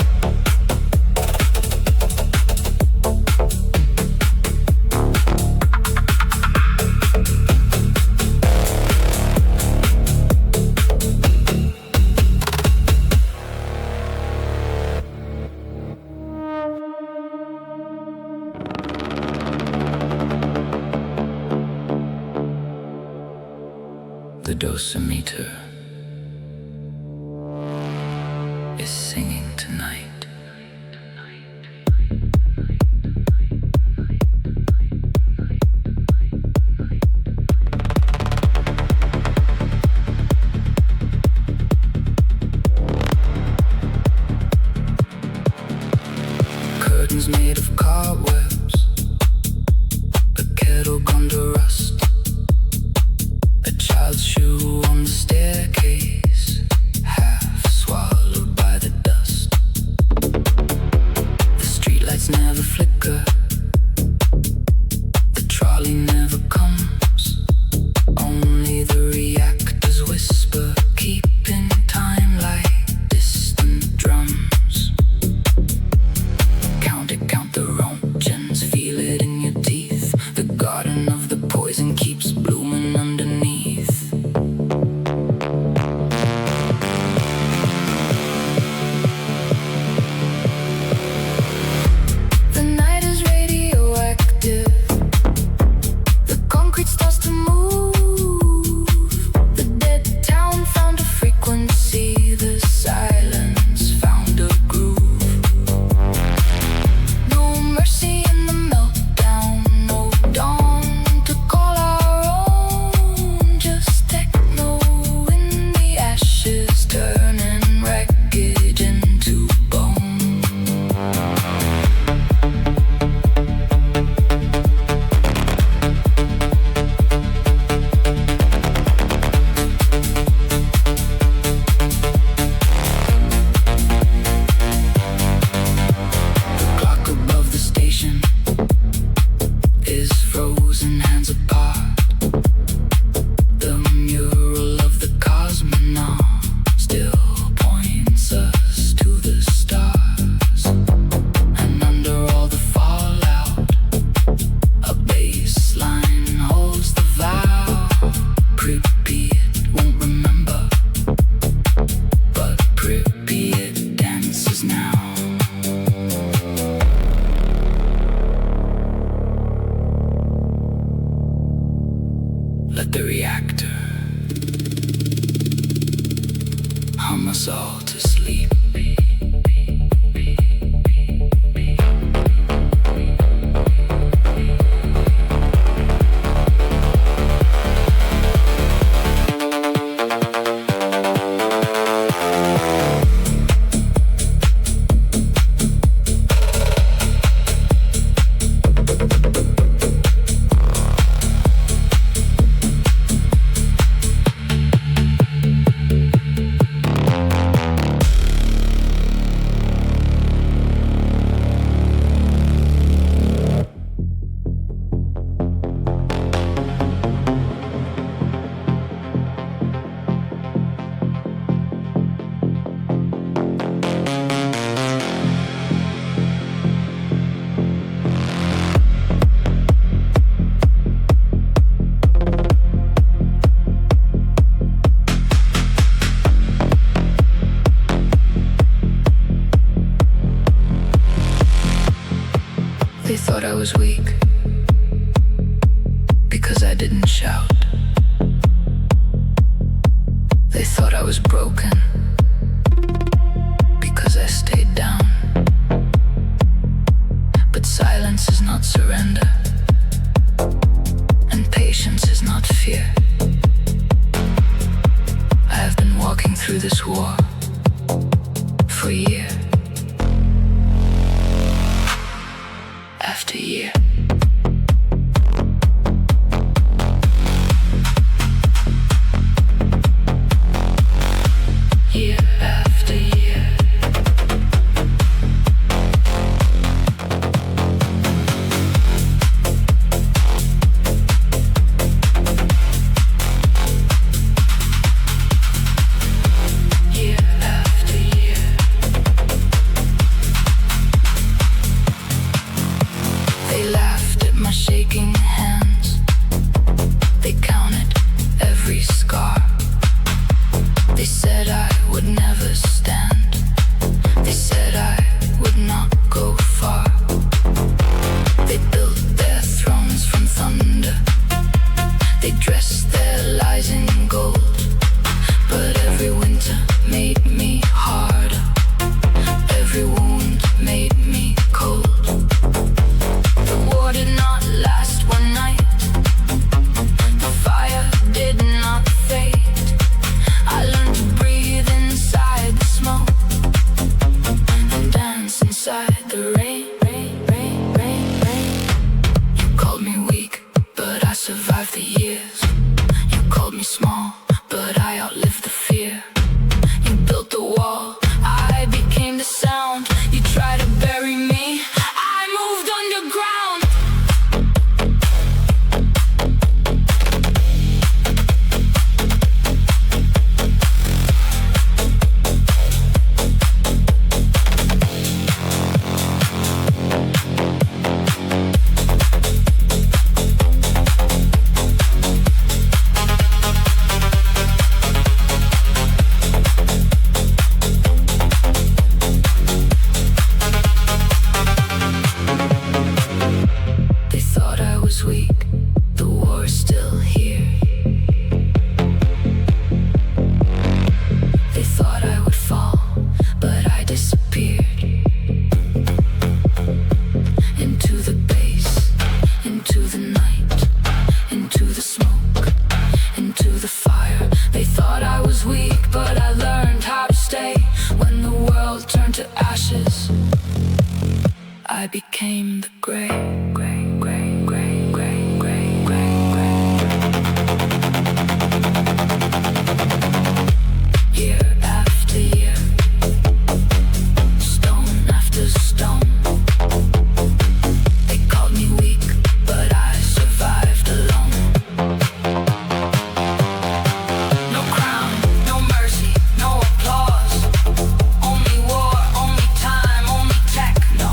The dosimeter is singing tonight. Curtains made of cobwebs, a kettle gone to rust. A child's shoe on the staircase, half swallowed by the dust. The streetlights never flicker, the trolley never comes. Only the reactors whisper, keeping time like distant drums. Count it, count the roentgens, feel it in your teeth. The garden of the poison keeps blooming underneath. reactor. Hum us all to sleep. They thought I was weak because I didn't shout. They thought I was broken because I stayed down. But silence is not surrender, and patience is not fear. I have been walking through this war for a year after year. Year after year. Year after year. They laughed at my shaking hands. They counted every scar. They said I would never stand. They said I would not go far. They built their thrones from thunder. They dressed their lies in gold. But every winter made me harder. Every wound made me cold. The war did not last one night. The fire did not fade. I learned to breathe inside the smoke and dance inside the rain. Rain, rain, rain, rain. You called me weak, but I survived the years. You called me small, but I outlived the fear. You built the wall, I became the sound. You tried to bury me, I moved underground. They thought I was weak, the war is still here. They thought I would fall, but I disappeared into the base, into the night, into the smoke, into the fire. They thought I was weak, but I learned how to stay. When the world turned to ashes, I became the gray, gray, gray, gray, gray, gray, gray, gray. Year after year, stone after stone. They called me weak, but I survived alone. No crown, no mercy, no applause. Only war, only time, only techno.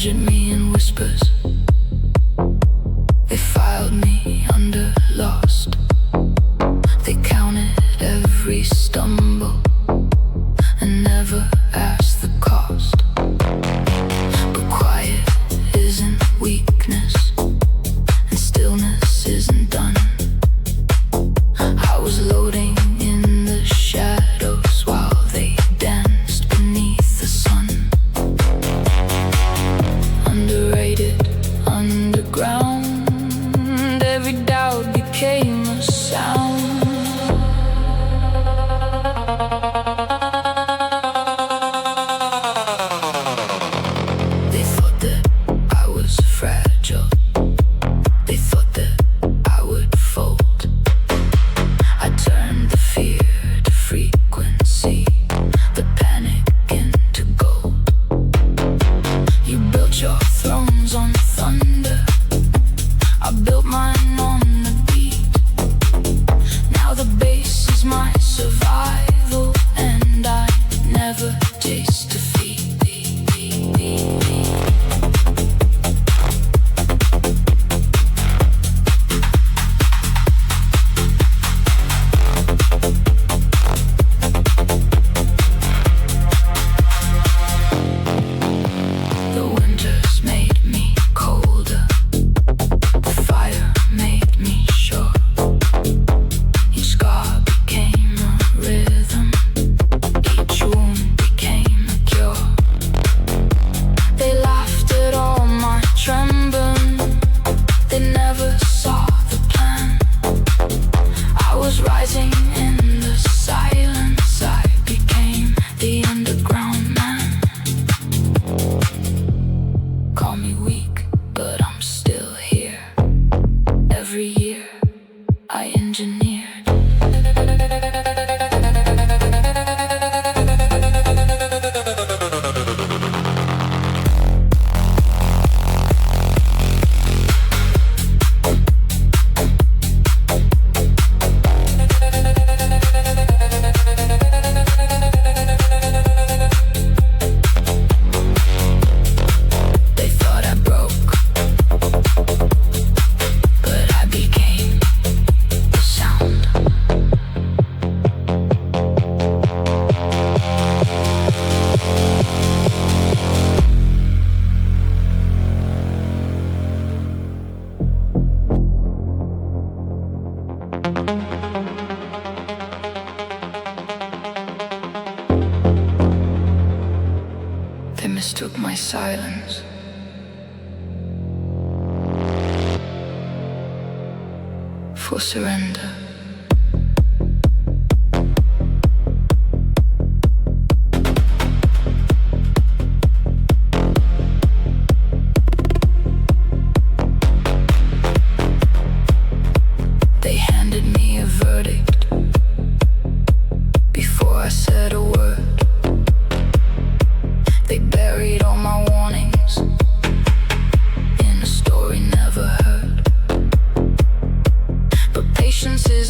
measured me in whispers. They filed me under lost. They counted every stumble and never asked the cost. But quiet isn't weakness, and stillness isn't done. I was loading in the shadows while they danced beneath the sun. Underrated, underground, every doubt became a sound. They thought that I was fragile. They thought that I would fold. I turned the fear to frequency, the panic into gold. You built your thrones on thunder, I built mine on the beat. Now the bass is my survival, and I never taste defeat. The winters made me colder, the fire made me sure. Each scar became a rhythm, each wound became a cure. They laughed at all my trembling, they never saw the plan. I was rising in the silence, I became the underground man. Call me weak, but I'm still here. Every year I engineered. They thought I broke, but I became the sound. They mistook my silence for surrender. They handed me a verdict before I said a word. They buried all my warnings in a story never heard. But patience is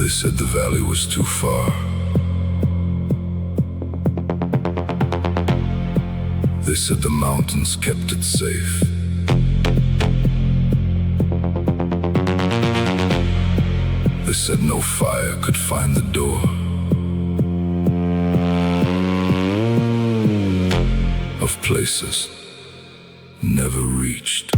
They said the valley was too far. They said the mountains kept it safe. They said no fire could find the door of places never reached.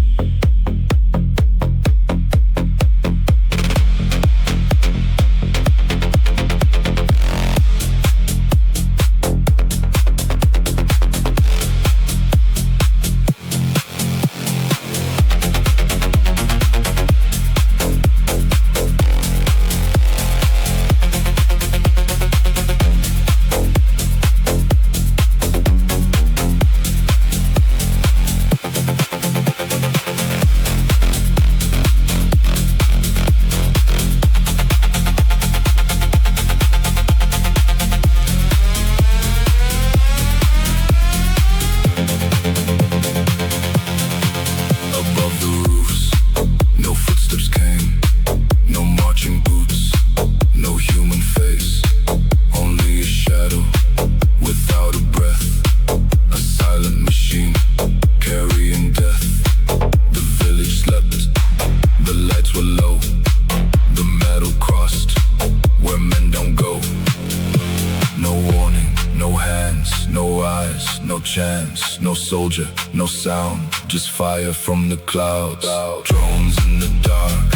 No soldier, no sound, just fire from the clouds. Drones in the dark,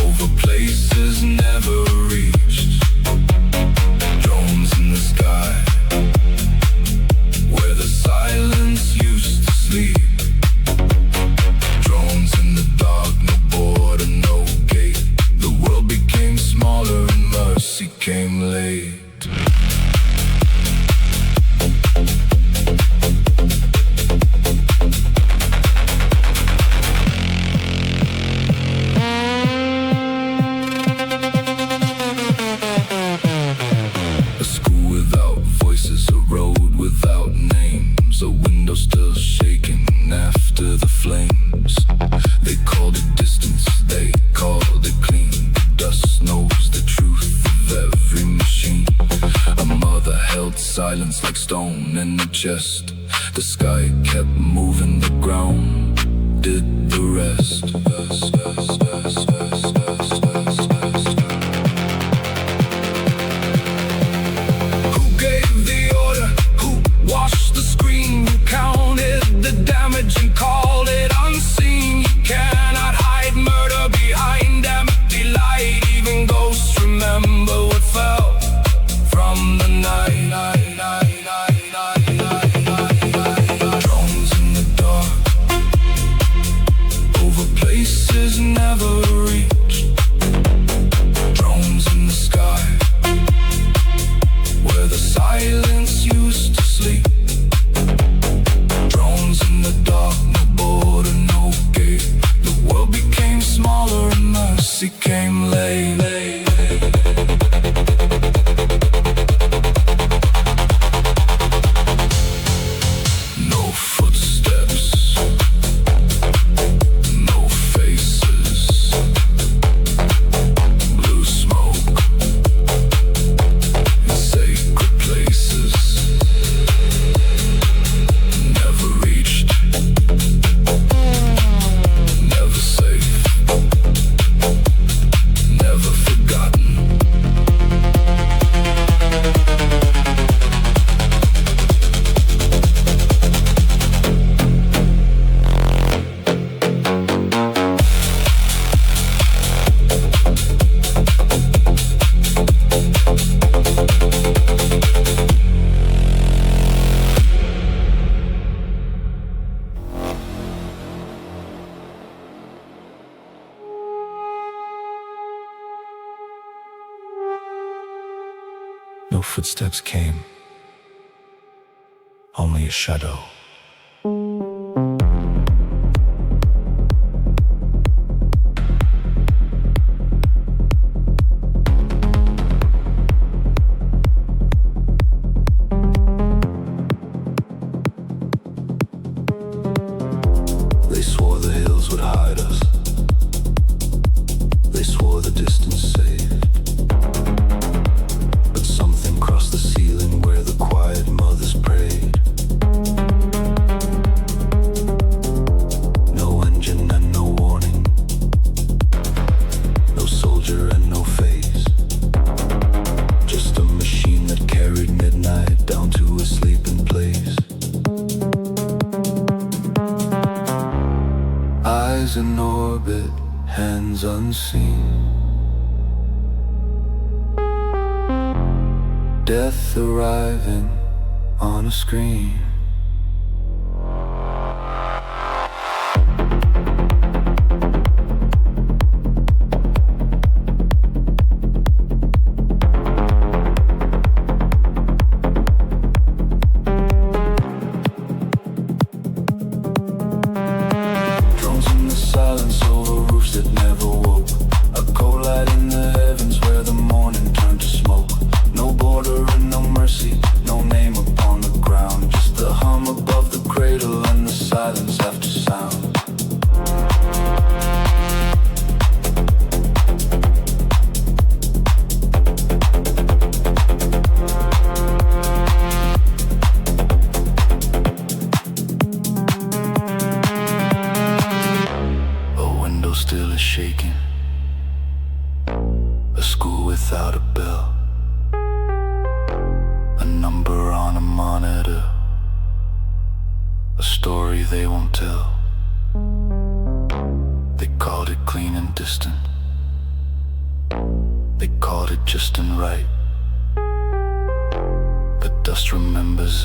over places never reached. Drones in the sky, where the silence used to sleep. Drones in the dark, no border, no gate. The world became smaller and mercy came late. Silence like stone in the chest. The sky kept moving, the ground did the rest. Who gave the order? Who watched the screen? Who counted the damage and called it unseen? You cannot hide murder behind empty light. Even ghosts remember what fell from the night. Drones in the dark, over places never reached. Drones in the sky, where the silence used to sleep. Drones in the dark, no border, no gate. The world became smaller and mercy came late. No footsteps came, only a shadow. They swore the hills would hide us. They swore the distance orbit, hands unseen. Death arriving on a screen.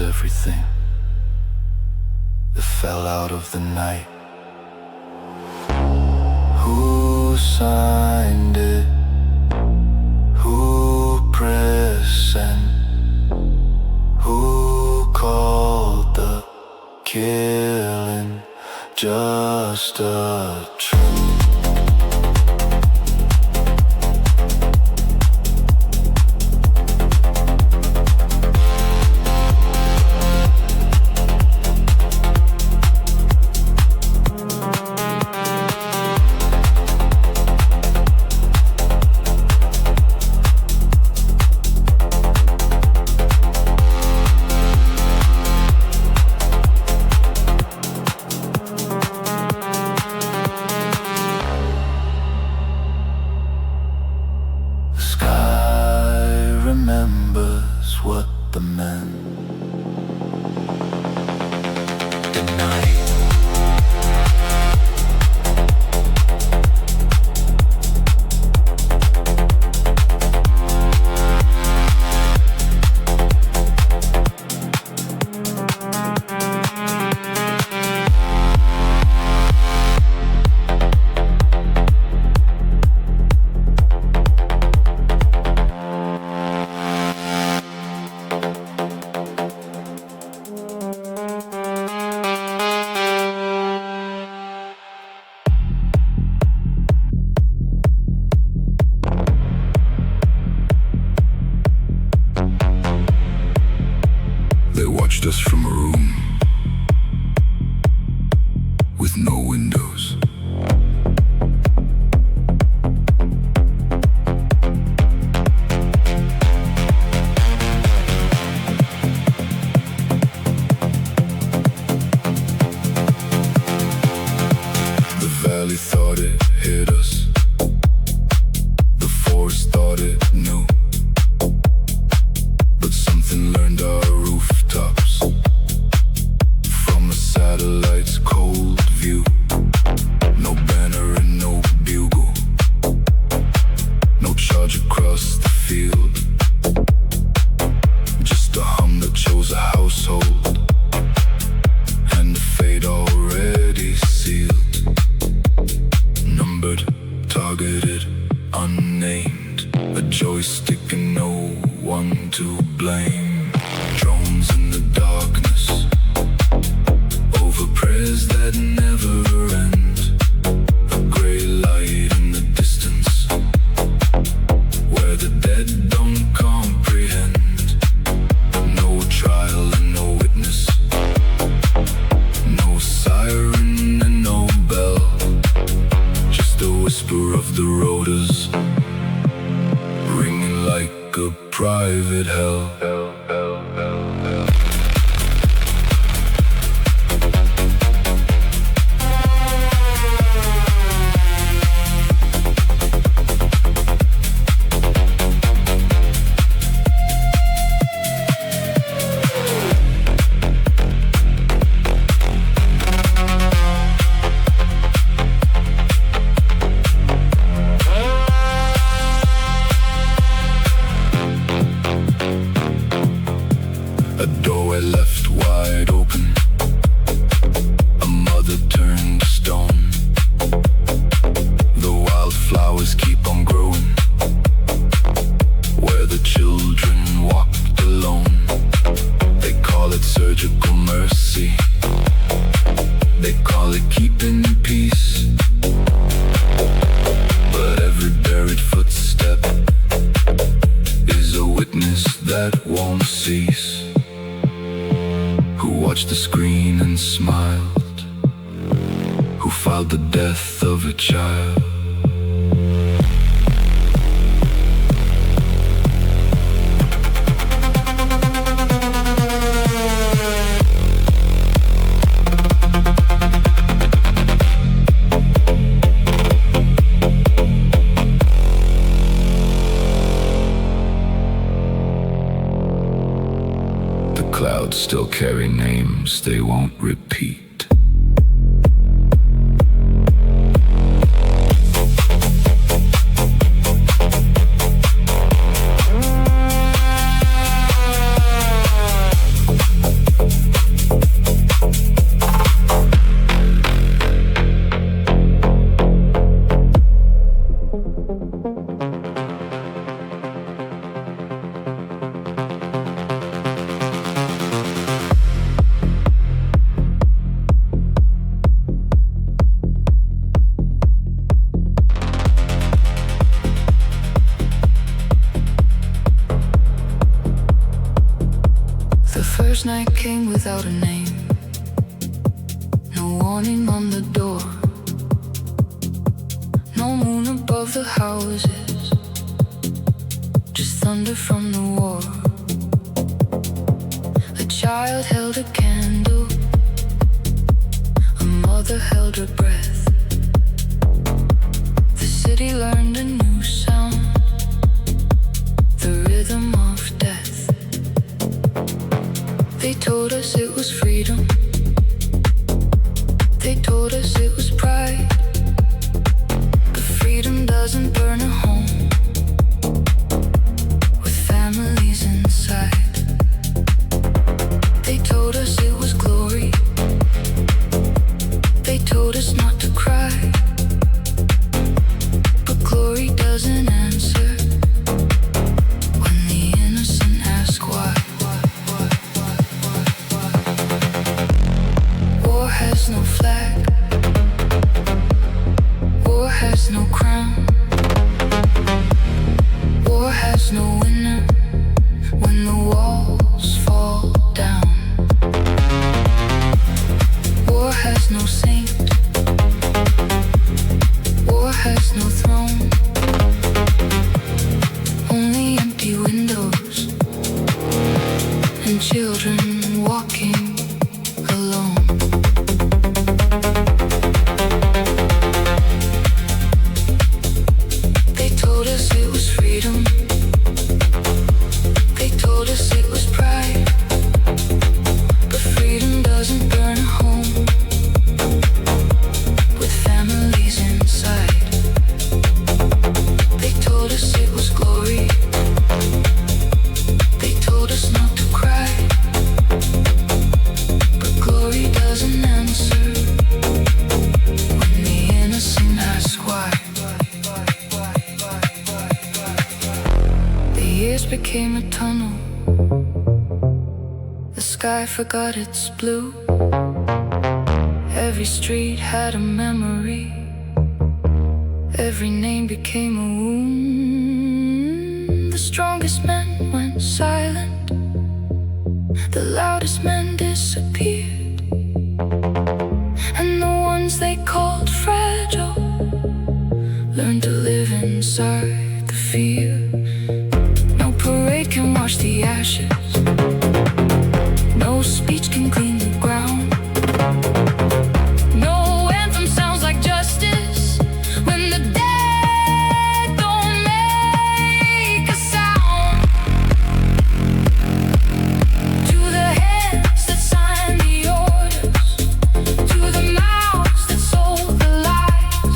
Everything that fell out of the night. Who signed it? Who pressed send? Who called the killing just a trend? Us from a room with no windows. The valley thought it hit us. The forest thought it knew. But something learned our rooftops from a satellite's cold view. No banner and no bugle, no charge across the field. Just a hum that chose a household and a fate already sealed. Numbered, targeted, unnamed. A joystick and no one to blame. Drones in the darkness, over prayers that never end. A grey light in the distance, where the dead don't comprehend. No trial and no witness, no siren and no bell. Just a whisper of the rotors, ringing like a private hell. child. Clouds still carry names they won't repeat. First night came without a name, no warning on the door, no moon above the houses, just thunder from the war. A child held a candle, a mother held her breath. The city learned a new sound, the rhythm of death. They told us it was freedom. They told us it was pride. But freedom doesn't burn a home with families inside. They told us it was glory. They told us not to cry. But glory doesn't answer when the innocent ask why. War has no flag. War has no crown. War has no winner when the walls fall down. War has no saint. War has no throne. Only empty windows and children walking alone. They told us it was freedom. They told us it was pride. But freedom doesn't burn a home with families inside. They told us it was glory. They told us not to cry. But glory doesn't answer when the innocent ask why. The years became a tunnel. The sky forgot its blue. Every street had a memory. Every name became a wound. The strongest men went silent. The loudest men disappeared. And the ones they called fragile learned to live inside the fear. No parade can wash the ashes. No speech can clean the ground. No anthem sounds like justice when the dead don't make a sound. To the hands that signed the orders, to the mouths that sold the lies,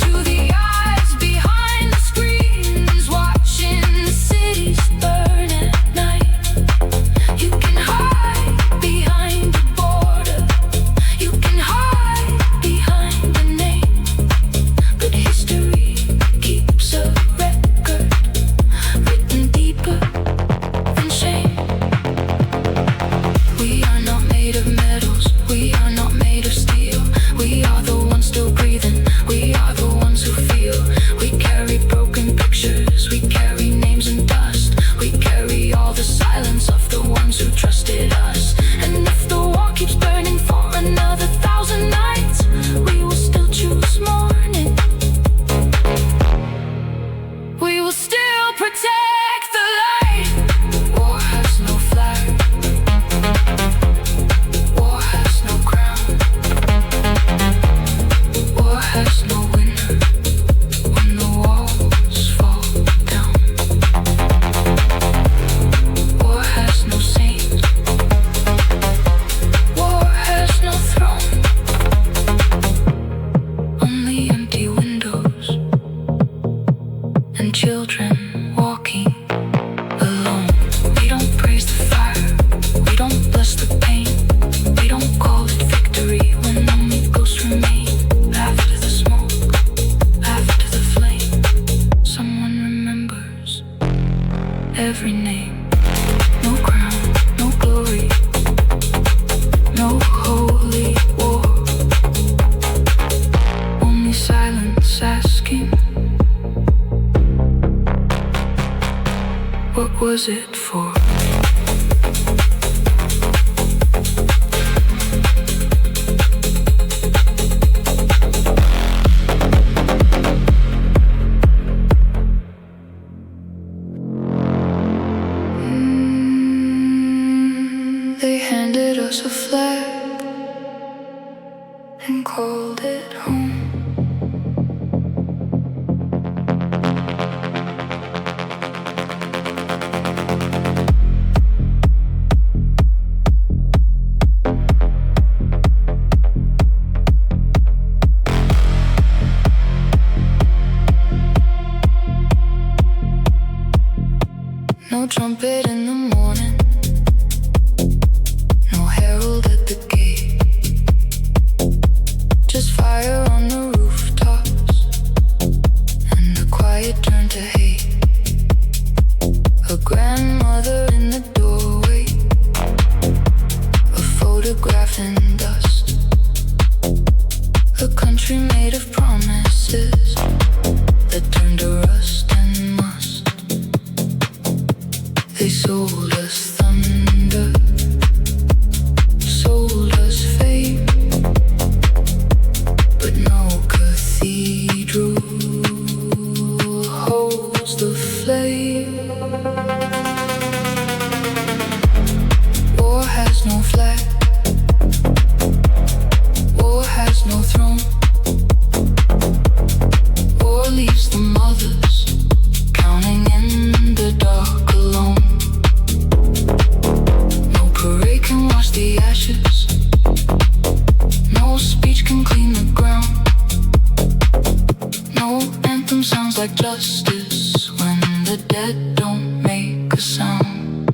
to the eyes behind the screen was it for? They handed us a flag and called it home. No trumpet in the morning, no herald at the gate, just fire on the rooftops and a quiet turn to hate. A grandmother in the doorway, a photograph in dust, a country made of promises that turned to rust and must. They sold us thunder, sold us fame, but no cathedral holds the flame. War has no flag, war has no throne. War leaves the mothers counting in the dark alone. Can wash the ashes, no speech can clean the ground, no anthem sounds like justice when the dead don't make a sound.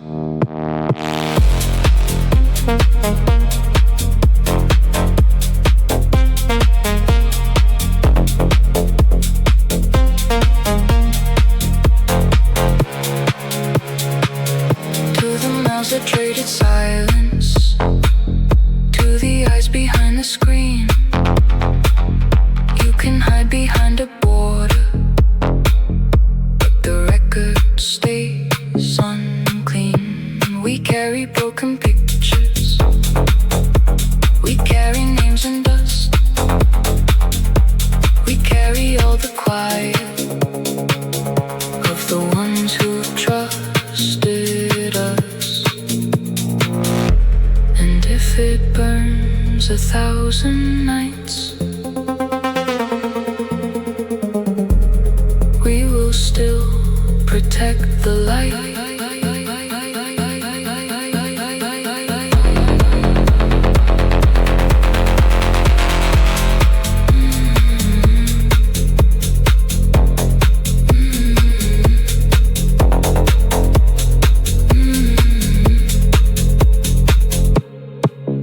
To the mouths that traded silence, to the eyes behind the screen. You can hide behind a border, but the record stays unclean. We carry broken pictures, we carry names and dust, we carry all the quiet of the ones who trusted us. And if it burns 1,000 nights, we will still protect the light.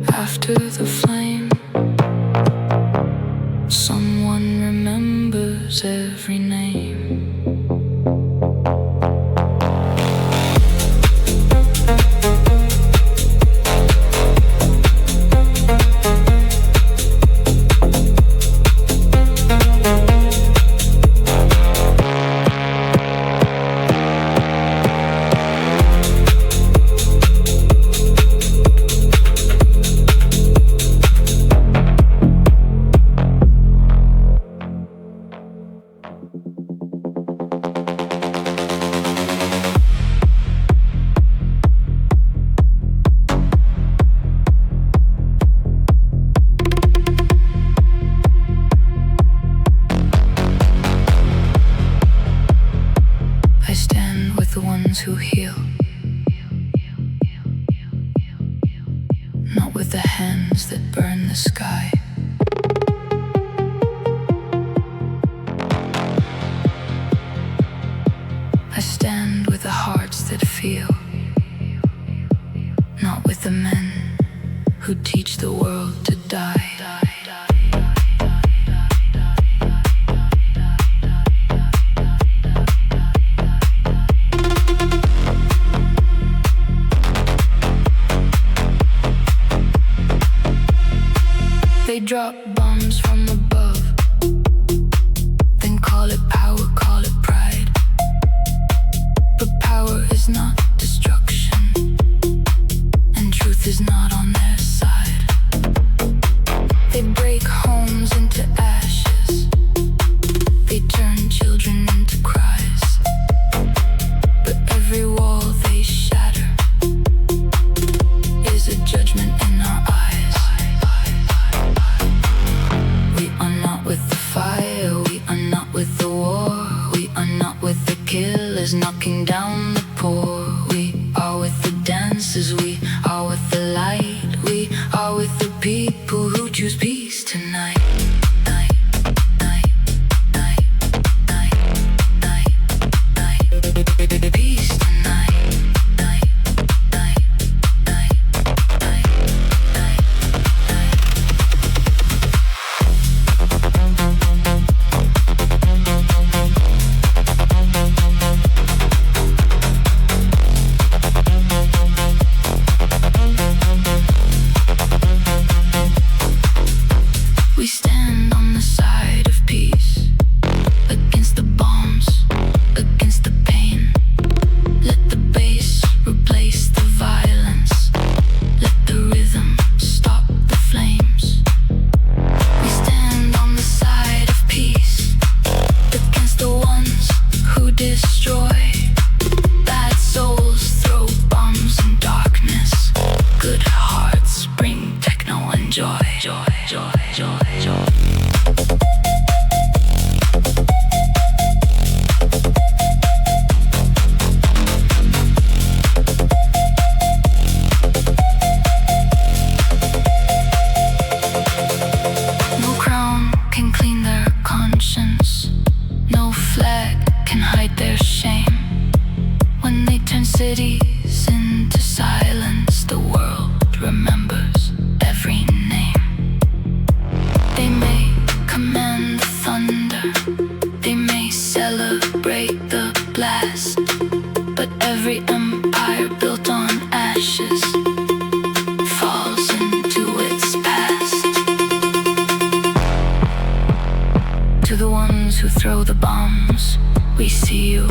After the flame, someone remembers every name. I stand with the ones who heal, not with the hands that burn the sky. I stand with the hearts that feel, not with the men who teach the world to die. They drop bombs from above, then call it power, call it pride. But power is not with the war, we are not with the killers knocking down the poor. We are with the dancers, we are with the light, we are with the people who choose peace tonight. Peace tonight. We stand on the side of peace, against the bombs, against the pain. Let the bass replace the violence, let the rhythm stop the flames. We stand on the side of peace, against the ones who destroy. Bad souls throw bombs in darkness, good hearts bring techno and joy. No crown can clean their conscience, no flag can hide their shame. When they turn cities into silence, the world remembers every name. They may command the thunder, they may celebrate the blast, but every empire built on ashes falls into its past. To the ones who throw the bombs, we see you.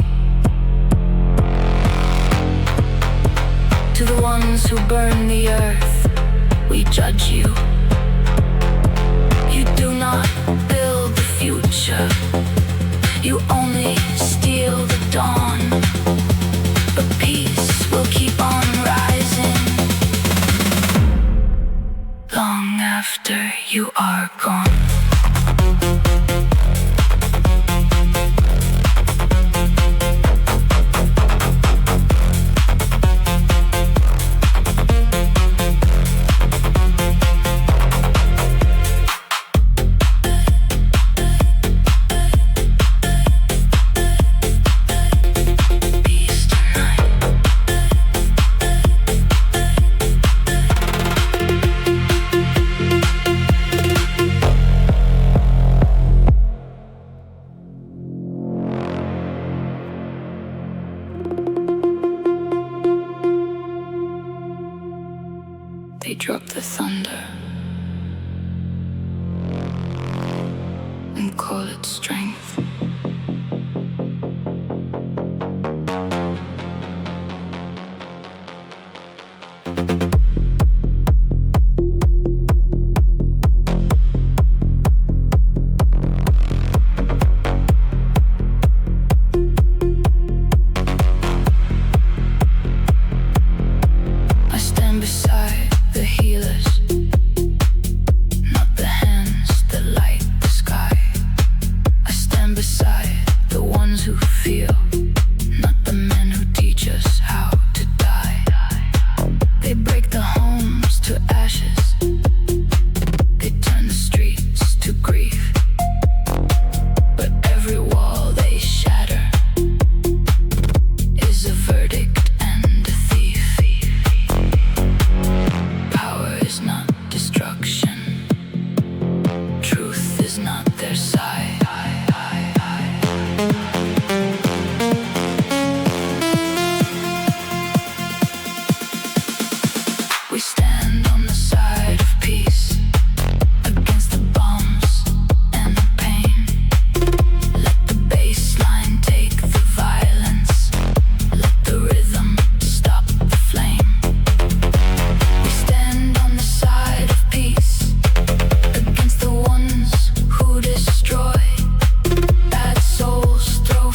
To the ones who burn the earth, we judge you. You do not build the future, you only steal the dawn. But peace will keep on rising long after you are gone. They drop the thunder and call it strength. I stand beside the healers, not the hands that light the sky. I stand beside the ones who feel, not the men who teach us how to die. They break the homes to ashes, they turn the streets to grief. But every wall they shatter is a verdict and a thief. Power is not destruction, truth is not their side. We stand on the side of peace, against the bombs and the pain. Let the bass line take the violence, let the rhythm stop the flame. We stand on the side of peace, against the ones who destroy. Bad souls throw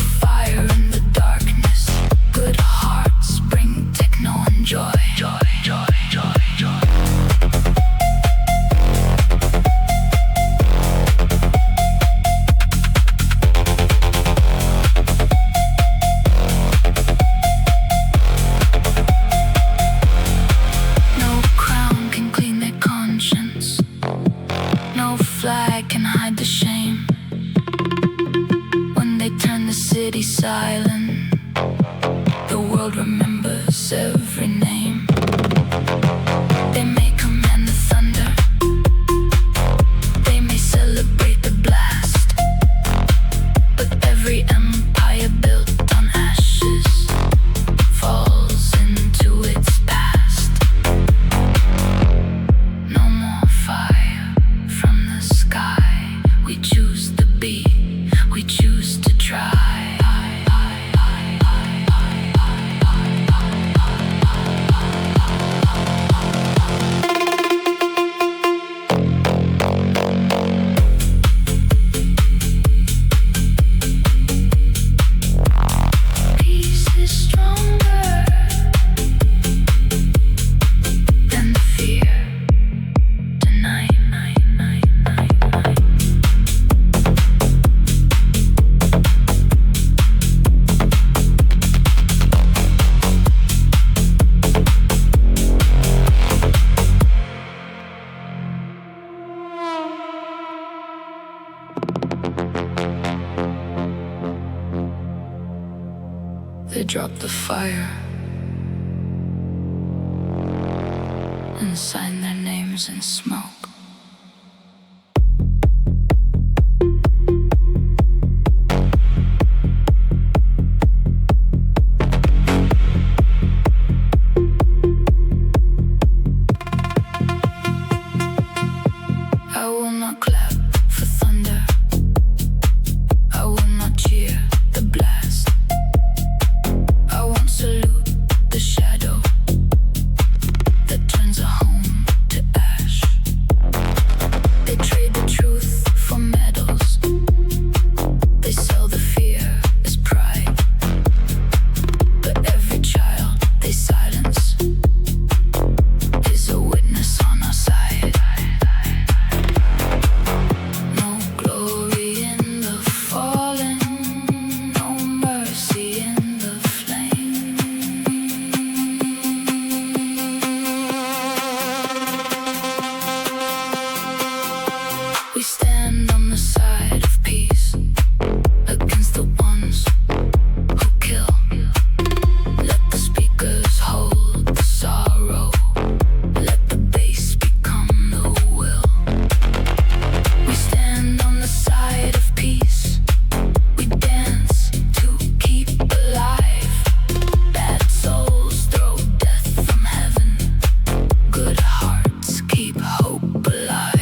city silent. The world remembers every name. They may command the thunder. They may celebrate the blast. But every empire built on ashes falls into its past. No more fire from the sky. We choose to be, we choose to try. They drop the fire and sign their names in smoke. I will not clap for thunder. I will not cheer the blast. I won't salute the shadow that turns a home to ash. They trade the truth for medals. They sell the fear as pride. But every child they silence is a witness on our side. No glory in the fallen, no mercy in the flame. We stand on the side of peace against the ones who kill. Let the speakers hold the sorrow. Let the bass become the will. We stand on the side of peace. We dance to keep alive. Bad souls throw death from heaven. Good hearts keep hope alive.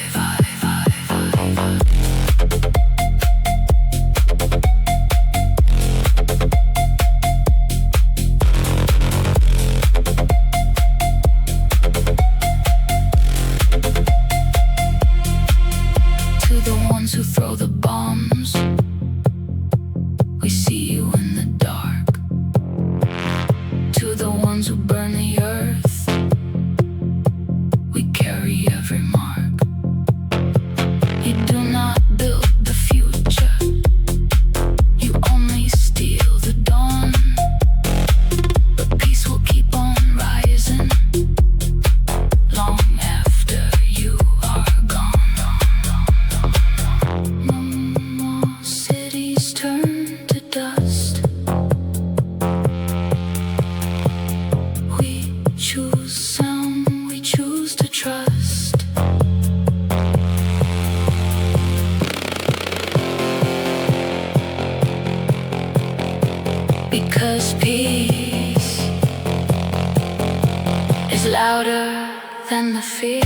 To the ones who throw the bombs, we see you in the dark. To the ones who burn the earth, we carry every mark. You do not build the future, you only steal the dawn. But peace will keep on rising long after you are gone. No more cities turn to dust. We choose sound, we choose to trust. Because peace is louder than the fear.